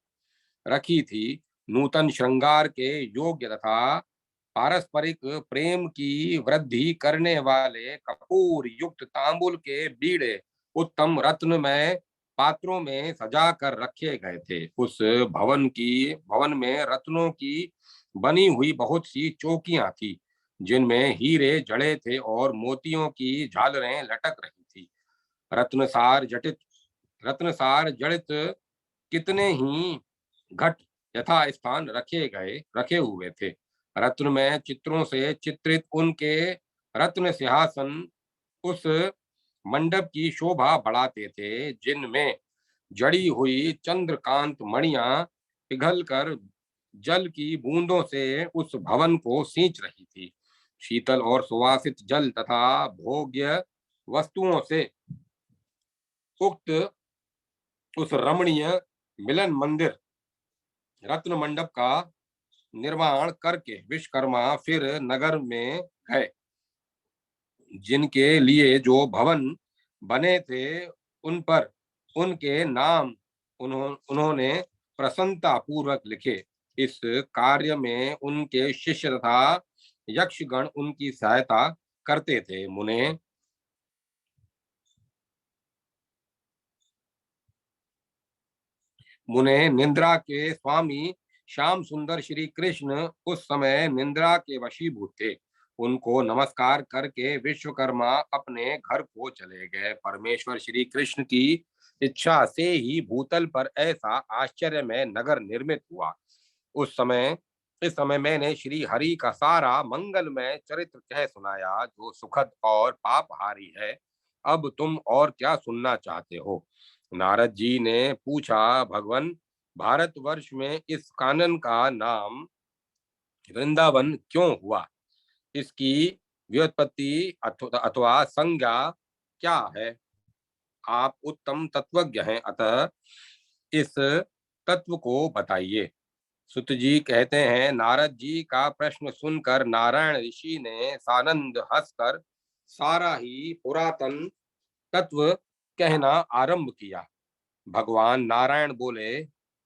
रखी थी। नूतन श्रृंगार के योग्य तथा पारस्परिक प्रेम की वृद्धि करने वाले कपूर युक्त तांबुल के बीड़े उत्तम रत्नमय पात्रों में सजा कर रखे गए थे। उस भवन में रत्नों की बनी हुई बहुत सी चौकियां थी, जिनमें हीरे जड़े थे और मोतियों की झालरें लटक रही थी। रत्नसार जटित रत्नसार जड़ित कितने ही घट यथा स्थान रखे हुए थे। रत्न में चित्रों से चित्रित उनके रत्न सिंहासन उस मंडप की शोभा बढ़ाते थे, जिनमें जड़ी हुई चंद्रकांत मणियां पिघल कर जल की बूंदों से उस भवन को सींच रही थी। शीतल और सुवासित जल तथा भोग्य वस्तुओं से उक्त उस रमणीय मिलन मंदिर रत्न मंडप का निर्माण करके विश्वकर्मा फिर नगर में गए। जिनके लिए जो भवन बने थे उन पर उनके नाम उन्होंने प्रसन्नता पूर्वक लिखे। इस कार्य में उनके शिष्य तथा यक्षगण उनकी सहायता करते थे। मुने निंद्रा के स्वामी श्याम सुंदर श्री कृष्ण उस समय निंद्रा के वशीभूत थे। उनको नमस्कार करके विश्वकर्मा अपने घर को चले गए। परमेश्वर श्री कृष्ण की इच्छा से ही भूतल पर ऐसा आश्चर्यमय नगर निर्मित हुआ। इस समय मैंने श्री हरि का सारा मंगलमय चरित्र कह सुनाया, जो सुखद और पापहारी है। अब तुम और क्या सुनना चाहते हो? नारद जी ने पूछा, भगवान, भारतवर्ष में इस कानन का नाम वृंदावन क्यों हुआ? इसकी व्युत्पत्ति अथवा संज्ञा क्या है? आप उत्तम तत्वज्ञ हैं, अतः इस तत्व को बताइए। सुत जी कहते हैं, नारद जी का प्रश्न सुनकर नारायण ऋषि ने सानंद हंसकर सारा ही पुरातन तत्व कहना आरंभ किया। भगवान नारायण बोले,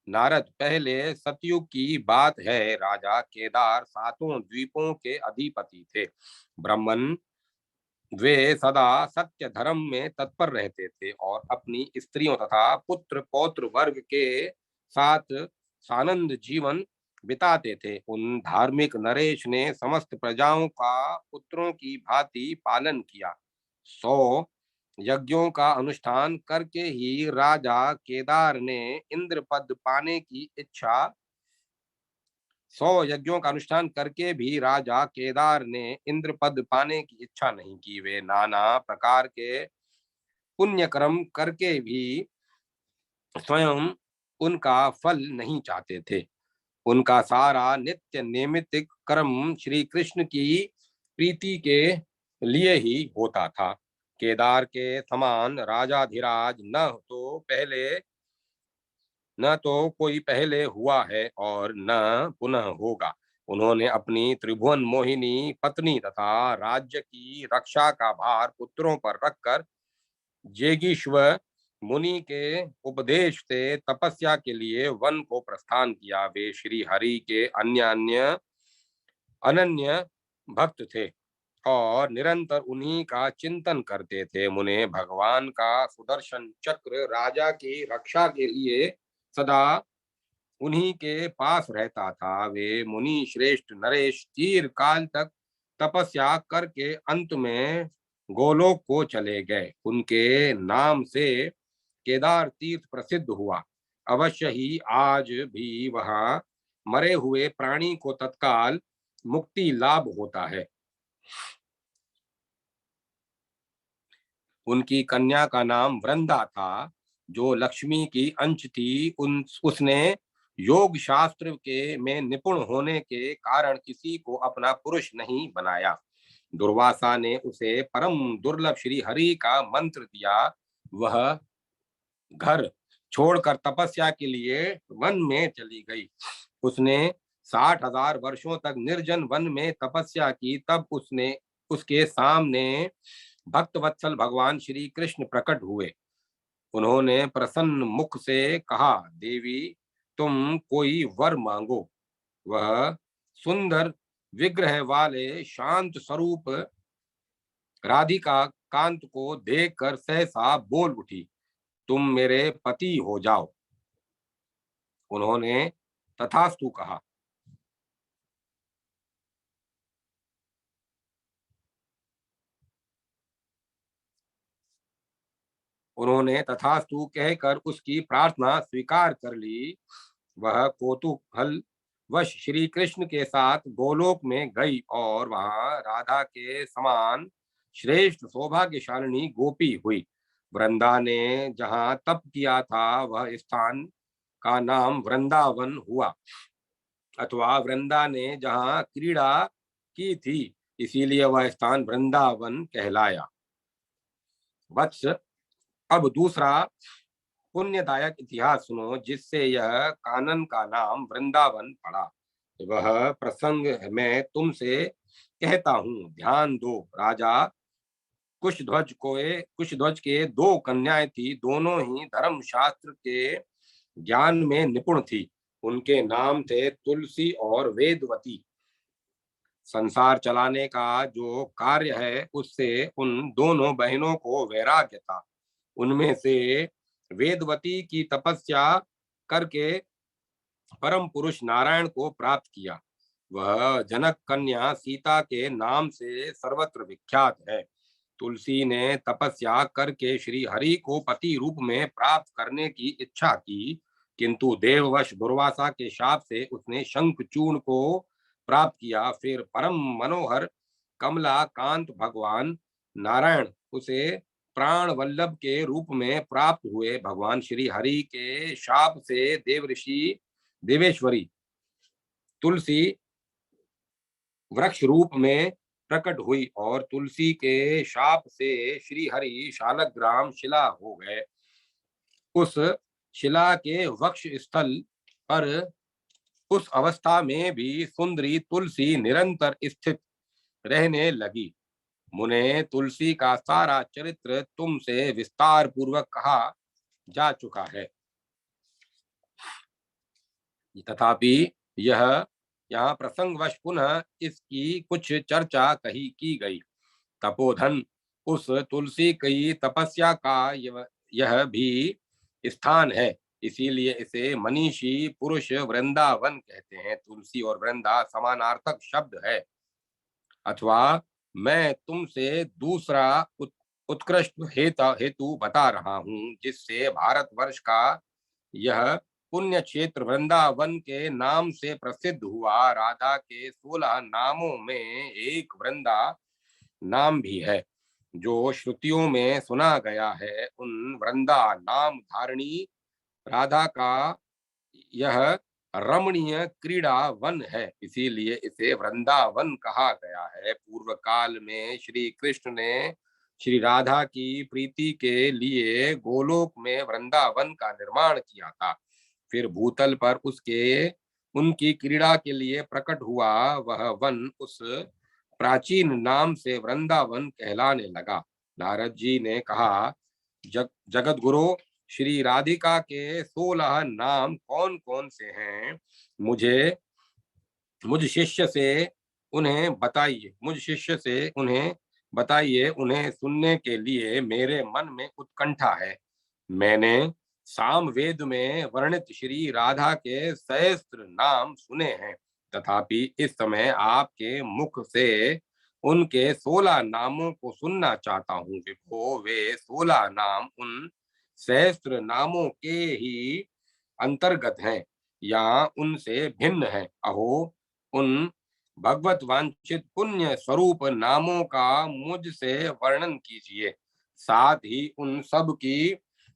नारद, पहले सतयुग की बात है। राजा केदार सातों द्वीपों के अधिपति थे। ब्राह्मण वे सदा सत्य धर्म में तत्पर रहते थे और अपनी स्त्रियों तथा पुत्र पौत्र वर्ग के साथ सानंद जीवन बिताते थे। उन धार्मिक नरेश ने समस्त प्रजाओं का पुत्रों की भांति पालन किया। 100 यज्ञों का अनुष्ठान करके ही राजा केदार ने इंद्र पद पाने की इच्छा 100 यज्ञों का अनुष्ठान करके भी राजा केदार ने इंद्र पद पाने की इच्छा नहीं की। वे नाना प्रकार के पुण्य कर्म करके भी स्वयं उनका फल नहीं चाहते थे। उनका सारा नित्य नियमित कर्म श्री कृष्ण की प्रीति के लिए ही होता था। केदार के समान राजाधिराज न तो कोई पहले हुआ है और न पुनः होगा। उन्होंने अपनी त्रिभुवन मोहिनी पत्नी तथा राज्य की रक्षा का भार पुत्रों पर रखकर जेगीश्वर मुनि के उपदेश से तपस्या के लिए वन को प्रस्थान किया। वे श्री हरि के अनन्य भक्त थे और निरंतर उन्हीं का चिंतन करते थे। मुने भगवान का सुदर्शन चक्र राजा की रक्षा के लिए सदा उन्हीं के पास रहता था। वे मुनि श्रेष्ठ नरेश चीर काल तक तपस्या करके अंत में गोलोक को चले गए। उनके नाम से केदार तीर्थ प्रसिद्ध हुआ। अवश्य ही आज भी वहां मरे हुए प्राणी को तत्काल मुक्ति लाभ होता है। उनकी कन्या का नाम वृंदा था, जो लक्ष्मी की अंश थी। उसने योग शास्त्र के में निपुण होने के कारण किसी को अपना पुरुष नहीं बनाया। दुर्वासा ने उसे परम दुर्लभ श्री हरि का मंत्र दिया। वह घर छोड़कर तपस्या के लिए वन में चली गई। उसने 60,000 वर्षों तक निर्जन वन में तपस्या की। तब उसके सामने भक्त वत्सल भगवान श्री कृष्ण प्रकट हुए। उन्होंने प्रसन्न मुख से कहा, देवी, तुम कोई वर मांगो। वह सुंदर विग्रह वाले शांत स्वरूप राधिका कांत को देखकर सहसा बोल उठी, तुम मेरे पति हो जाओ। उन्होंने तथास्तु कहा। उन्होंने तथास्तु कहकर उसकी प्रार्थना स्वीकार कर ली। वह कौतूहल वश श्री कृष्ण के साथ गोलोक में गई और वहां राधा के समान श्रेष्ठ सौभाग्यशालिनी गोपी हुई। वृंदा ने जहां तप किया था वह स्थान का नाम वृंदावन हुआ, अथवा वृंदा ने जहां क्रीड़ा की थी इसीलिए वह स्थान वृंदावन कहलाया। वत्स, अब दूसरा पुण्यदायक इतिहास सुनो, जिससे यह कानन का नाम वृंदावन पड़ा। वह प्रसंग मैं तुमसे कहता हूँ, ध्यान दो। राजा कुशध्वज के दो कन्याएं थी। दोनों ही धर्म शास्त्र के ज्ञान में निपुण थी। उनके नाम थे तुलसी और वेदवती। संसार चलाने का जो कार्य है उससे उन दोनों बहनों को वैराग्य था। उनमें से वेदवती की तपस्या करके परम पुरुष नारायण को प्राप्त किया। वह जनक कन्या सीता के नाम से सर्वत्र विख्यात है। तुलसी ने तपस्या करके श्री हरि को पति रूप में प्राप्त करने की इच्छा की, किंतु देववश दुर्वासा के शाप से उसने शंखचूर्ण को प्राप्त किया। फिर परम मनोहर कमला कांत भगवान नारायण उसे प्राण वल्लभ के रूप में प्राप्त हुए। भगवान श्री हरि के शाप से देवऋषि देवेश्वरी तुलसी वृक्ष रूप में प्रकट हुई और तुलसी के शाप से श्री हरि शालग्राम शिला हो गए। उस शिला के वक्ष स्थल पर उस अवस्था में भी सुंदरी तुलसी निरंतर स्थित रहने लगी। मुने, तुलसी का सारा चरित्र तुमसे विस्तार पूर्वक कहा जा चुका है, तथापि यह यहाँ प्रसंगवश पुनः इसकी कुछ चर्चा कही की गई। तपोधन, उस तुलसी की तपस्या का यह भी स्थान है, इसीलिए इसे मनीषी पुरुष वृंदावन कहते हैं। तुलसी और वृंदा समानार्थक शब्द है। अथवा मैं तुमसे दूसरा उत्कृष्ट हेतु बता रहा हूँ, जिससे भारतवर्ष का यह पुण्य क्षेत्र वृंदावन के नाम से प्रसिद्ध हुआ। राधा के 16 नामों में एक वृंदा नाम भी है, जो श्रुतियों में सुना गया है। उन वृंदा नाम धारणी राधा का यह रमणीय क्रीड़ा वन है, इसीलिए इसे वृंदावन कहा गया है। पूर्व काल में श्री कृष्ण ने श्री राधा की प्रीति के लिए गोलोक में वृंदावन का निर्माण किया था। फिर भूतल पर उसके उनकी क्रीड़ा के लिए प्रकट हुआ वह वन उस प्राचीन नाम से वृंदावन कहलाने लगा। नारद जी ने कहा, जगत गुरु, श्री राधिका के 16 नाम कौन कौन से हैं? मुझ शिष्य से उन्हें बताइए। उन्हें सुनने के लिए मेरे मन में उत्कंठा है। मैंने साम वेद में वर्णित श्री राधा के सहस्त्र नाम सुने हैं, तथापि इस समय आपके मुख से उनके 16 नामों को सुनना चाहता हूँ विभो। वे 16 नाम उन सहस्त्र नामों के ही अंतर्गत हैं या उनसे भिन्न है। अहो उन भगवत वांछित पुण्य स्वरूप नामों का मुझसे वर्णन कीजिए, साथ ही उन सब की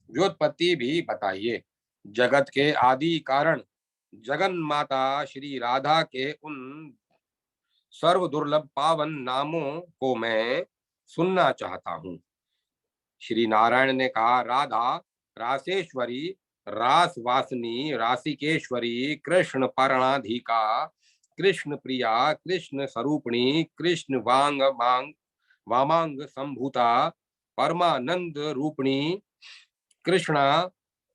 व्युत्पत्ति भी बताइए। जगत के आदि कारण जगन माता श्री राधा के उन सर्व दुर्लभ पावन नामों को मैं सुनना चाहता हूँ। श्री नारायण ने कहा, राधा रासेश्वरी, रास वासनी, रासिकेश्वरी, कृष्ण परणाधिका, कृष्ण प्रिया, कृष्ण स्वरूपिणी, कृष्ण वांग मांग वामांग संभूता, परमानंद रूपिणी, कृष्णा,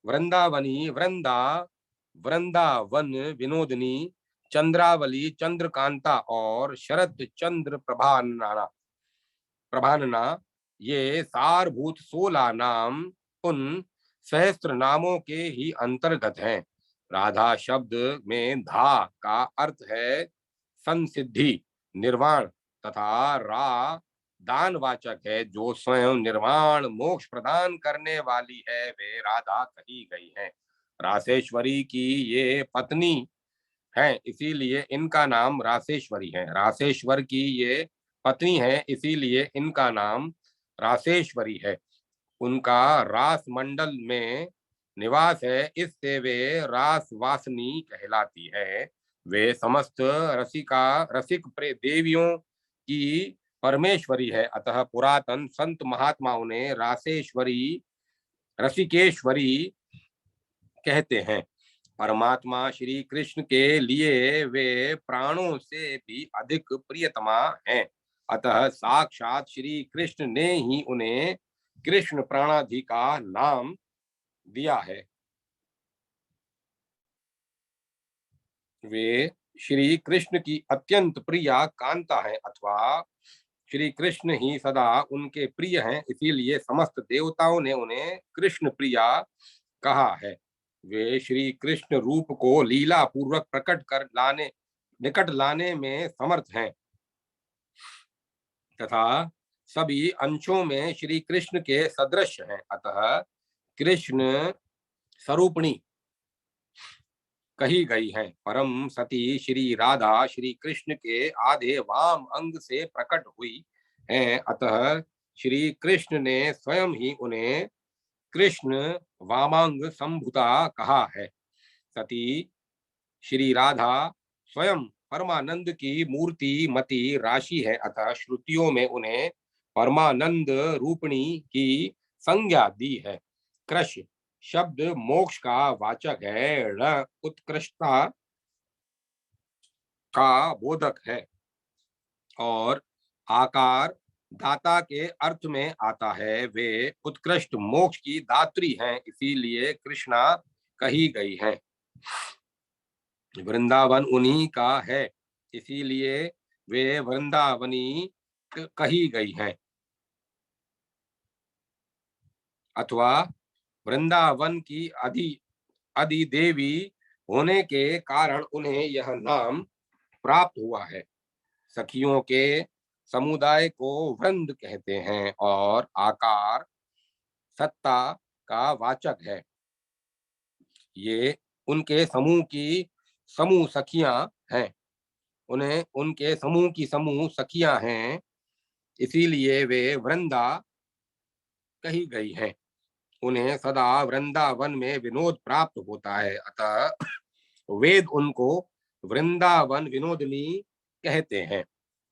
वृंदावनी, वृंदावन विनोदनी, चंद्रावली, चंद्रकांता और शरद चंद्र प्रभानना, ये सारभूत 16 नाम उन सहस्त्र नामों के ही अंतर्गत हैं। राधा शब्द में धा का अर्थ है संसिद्धि, निर्वाण, तथा रा दानवाचक है। जो स्वयं निर्वाण मोक्ष प्रदान करने वाली है वे राधा कही गई है। रासेश्वरी की ये पत्नी है, इसीलिए इनका नाम रासेश्वरी है। रासेश्वर की ये पत्नी है, इसीलिए इनका नाम रासेश्वरी है। उनका रास मंडल में निवास है, इससे वे रास वासनी कहलाती है। वे समस्त रसिक प्रे देवियों की परमेश्वरी है। अतः पुरातन संत महात्माओं ने रासेश्वरी, रसिकेश्वरी कहते हैं। परमात्मा श्री कृष्ण के लिए वे प्राणों से भी अधिक प्रियतमा हैं। अतः साक्षात श्री कृष्ण ने ही उन्हें कृष्ण प्राणाधि का नाम दिया है। वे श्री कृष्ण की अत्यंत प्रिया कांता है, अथवा श्री कृष्ण ही सदा उनके प्रिय हैं, इसीलिए समस्त देवताओं ने उन्हें कृष्ण प्रिया कहा है। वे श्री कृष्ण रूप को लीला पूर्वक प्रकट कर निकट लाने में समर्थ हैं तथा सभी अंशों में श्री कृष्ण के सदृश हैं। अतः कृष्ण स्वरूपिणी कही गई है। परम सती श्री राधा श्री कृष्ण के आधे वाम अंग से प्रकट हुई हैं। अतः श्री कृष्ण ने स्वयं ही उन्हें कृष्ण वामांग संभुता कहा है। सती श्री राधा स्वयं परमानंद की मूर्ति मति राशि है। अतः श्रुतियों में उन्हें परमानंद रूपिणी की संज्ञा दी है। कृष्ण शब्द मोक्ष का वाचक है। ण उत्कृष्टता का बोधक है और आकार दाता के अर्थ में आता है। वे उत्कृष्ट मोक्ष की दात्री हैं, इसीलिए कृष्णा कही गई है। वृंदावन उन्हीं का है, इसीलिए वे वृंदावनी कही गई हैं। अथवा वृंदावन की आदि देवी होने के कारण उन्हें यह नाम प्राप्त हुआ है। सखियों के समुदाय को वृंद कहते हैं और आकार सत्ता का वाचक है। ये उनके समूह की समूह सखियां हैं। उन्हें उनके समूह की समूह सखियां हैं, इसीलिए वे वृंदा कही गई हैं। उन्हें सदा वृंदावन में विनोद प्राप्त होता है, अतः वेद उनको वृंदावन विनोदनी कहते हैं।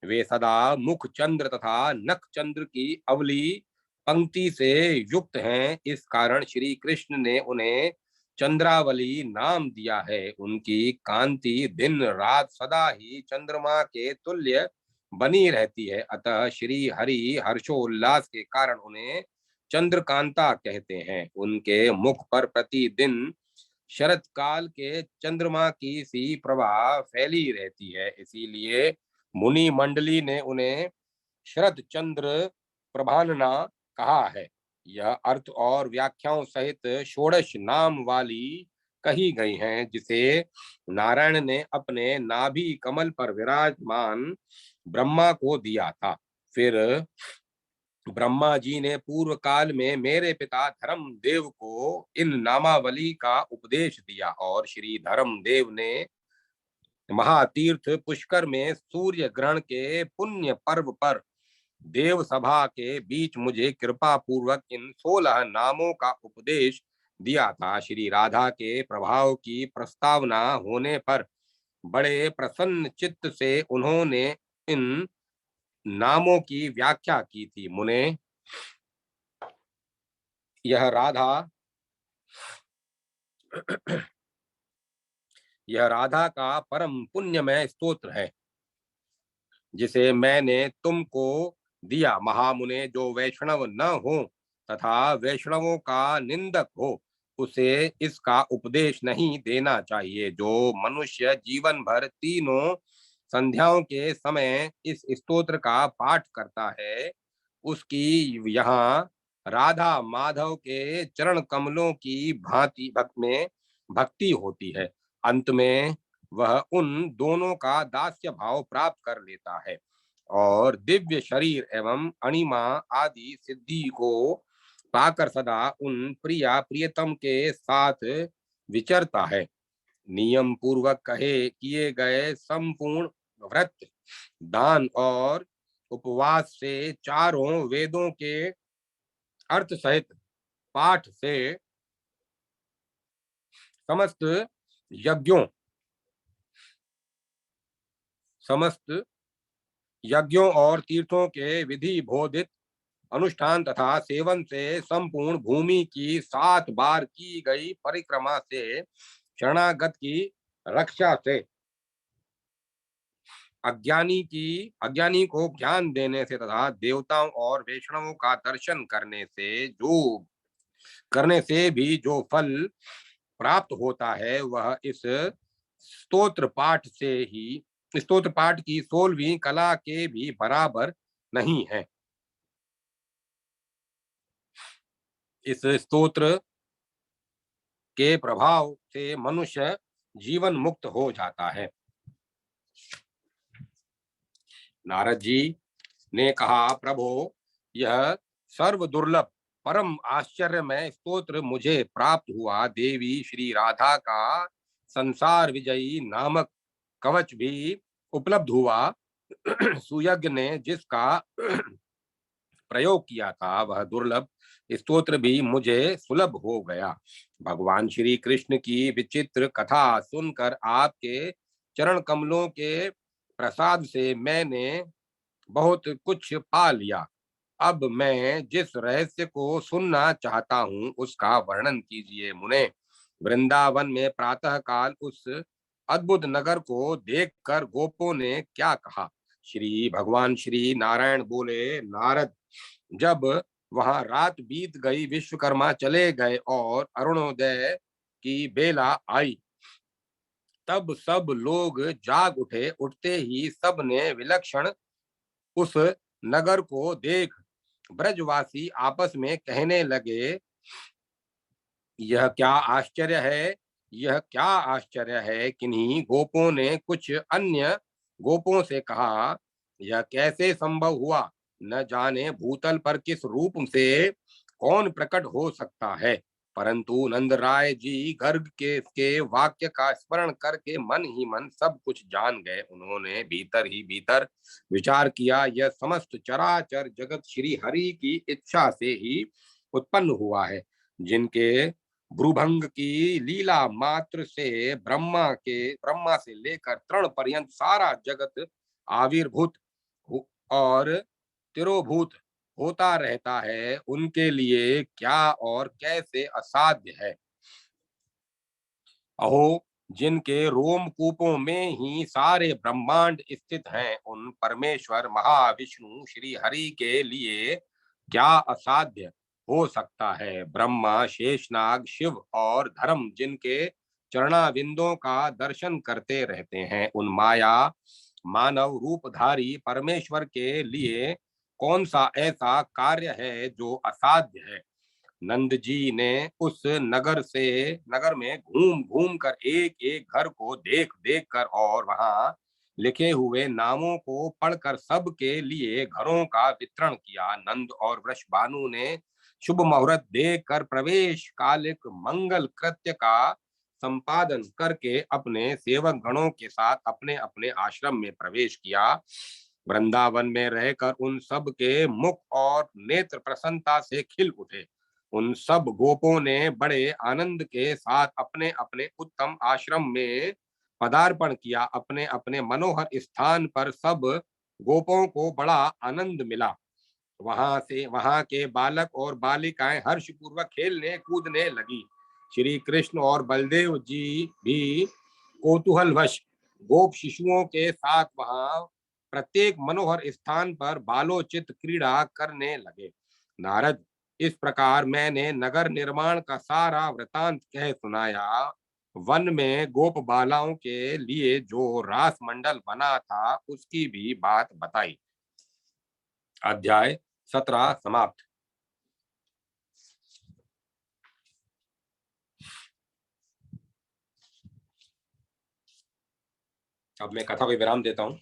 वे सदा मुख चंद्र तथा नख चंद्र की अवली पंक्ति से युक्त हैं, इस कारण श्री कृष्ण ने उन्हें चंद्रावली नाम दिया है। उनकी कांति दिन रात सदा ही चंद्रमा के तुल्य बनी रहती है, अतः श्री हरि हर्षोल्लास के कारण उन्हें चंद्रकांता कहते हैं। उनके मुख पर प्रतिदिन शरत काल के चंद्रमा की सी प्रभा फैली रहती है, इसीलिए मुनि मंडली ने उन्हें शरद चंद्र प्रभानना कहा है। यह अर्थ और व्याख्याओं सहित षोडश नाम वाली कही गई हैं, जिसे नारायण ने अपने नाभि कमल पर विराजमान ब्रह्मा को दिया था। फिर ब्रह्मा जी ने पूर्व काल में मेरे पिता धर्मदेव को इन नामावली का उपदेश दिया और श्री धर्मदेव ने महातीर्थ पुष्कर में सूर्य ग्रहण के पुण्य पर्व पर देव सभा के बीच मुझे कृपा पूर्वक इन 16 नामों का उपदेश दिया था। श्री राधा के प्रभाव की प्रस्तावना होने पर बड़े प्रसन्न चित्त से उन्होंने इन नामों की व्याख्या की थी। मुने, यह राधा यह राधा का परम पुण्यमय स्तोत्र है जिसे मैंने तुमको दिया। महामुने, जो वैष्णव न हो तथा वैष्णवों का निंदक हो उसे इसका उपदेश नहीं देना चाहिए। जो मनुष्य जीवन भर तीनों संध्याओं के समय इस स्तोत्र का पाठ करता है उसकी यहाँ राधा माधव के चरण कमलों की भांति भक्ति होती है। अंत में वह उन दोनों का दास्य भाव प्राप्त कर लेता है और दिव्य शरीर एवं अणिमा आदि सिद्धि को पाकर सदा उन प्रिया प्रियतम के साथ विचरता है। नियम पूर्वक कहे किए गए संपूर्ण व्रत, दान और उपवास से चारों वेदों के अर्थ सहित पाठ से समस्त यज्ञों समस्त यज्ञों और तीर्थों के विधि बोधित अनुष्ठान तथा सेवन से संपूर्ण भूमि की 7 बार की गई परिक्रमा से शरणागत की रक्षा से अज्ञानी को ज्ञान देने से तथा देवताओं और वैष्णवों का दर्शन करने से भी जो फल प्राप्त होता है वह इस स्तोत्र पाठ की 16वीं कला के भी बराबर नहीं है। इस स्तोत्र के प्रभाव से मनुष्य जीवन मुक्त हो जाता है। नारद जी ने कहा, प्रभो, यह सर्व दुर्लभ परम आश्चर्यमय स्तोत्र मुझे प्राप्त हुआ। देवी श्री राधा का संसार विजयी नामक कवच भी उपलब्ध हुआ। सुयज्ञ ने जिसका प्रयोग किया था वह दुर्लभ स्तोत्र भी मुझे सुलभ हो गया। भगवान श्री कृष्ण की विचित्र कथा सुनकर आपके चरण कमलों के प्रसाद से मैंने बहुत कुछ पा लिया। अब मैं जिस रहस्य को सुनना चाहता हूँ उसका वर्णन कीजिए। मुने, वृंदावन में प्रातः काल उस अद्भुत नगर को देखकर गोपों ने क्या कहा? श्री भगवान श्री नारायण बोले, नारद, जब वहां रात बीत गई, विश्वकर्मा चले गए और अरुणोदय की बेला आई, तब सब लोग जाग उठे। उठते ही सब ने विलक्षण उस नगर को देख ब्रजवासी आपस में कहने लगे, यह क्या आश्चर्य है, यह क्या आश्चर्य है। किन्हीं गोपों ने कुछ अन्य गोपों से कहा, यह कैसे संभव हुआ, न जाने भूतल पर किस रूप से कौन प्रकट हो सकता है। परंतु नंद राय जी गर्ग के वाक्य का स्मरण करके मन ही मन सब कुछ जान गए। उन्होंने भीतर ही भीतर विचार किया, यह समस्त चराचर जगत श्री हरि की इच्छा से ही उत्पन्न हुआ है, जिनके भ्रुभंग की लीला मात्र से ब्रह्मा से लेकर तृण पर्यंत सारा जगत आविर्भूत और तिरोभूत होता रहता है। उनके लिए क्या और कैसे असाध्य है। अहो, जिनके रोमकूपों में ही सारे ब्रह्मांड स्थित हैं, उन परमेश्वर महाविष्णु श्री हरि के लिए क्या असाध्य हो सकता है। ब्रह्मा, शेषनाग, शिव और धर्म जिनके चरणाविंदों का दर्शन करते रहते हैं, उन माया मानव रूपधारी परमेश्वर के लिए कौन सा ऐसा कार्य है जो असाध्य है। नंद जी ने उस नगर में घूम घूम कर एक एक घर को देख देख कर और वहां लिखे हुए नामों को पढ़कर सबके लिए घरों का वितरण किया। नंद और वृषभानु ने शुभ मुहूर्त देकर प्रवेश कालिक मंगल कृत्य का संपादन करके अपने सेवक गणों के साथ अपने अपने आश्रम में प्रवेश किया। वृंदावन में रहकर उन सब के मुख और नेत्र प्रसन्नता से खिल उठे। उन सब गोपों ने बड़े आनंद के साथ अपने अपने उत्तम आश्रम में पदार्पण किया। अपने अपने मनोहर स्थान पर सब गोपों को बड़ा आनंद मिला। वहां के बालक और बालिकाएं हर्षपूर्वक खेलने कूदने लगी। श्री कृष्ण और बलदेव जी भी कौतूहलवश गोप शिशुओं के साथ वहां प्रत्येक मनोहर स्थान पर बालोचित क्रीड़ा करने लगे। नारद, इस प्रकार मैंने नगर निर्माण का सारा वृतांत कह सुनाया। वन में गोप बालाओं के लिए जो रास मंडल बना था उसकी भी बात बताई। अध्याय 17 समाप्त। अब मैं कथा को विराम देता हूँ।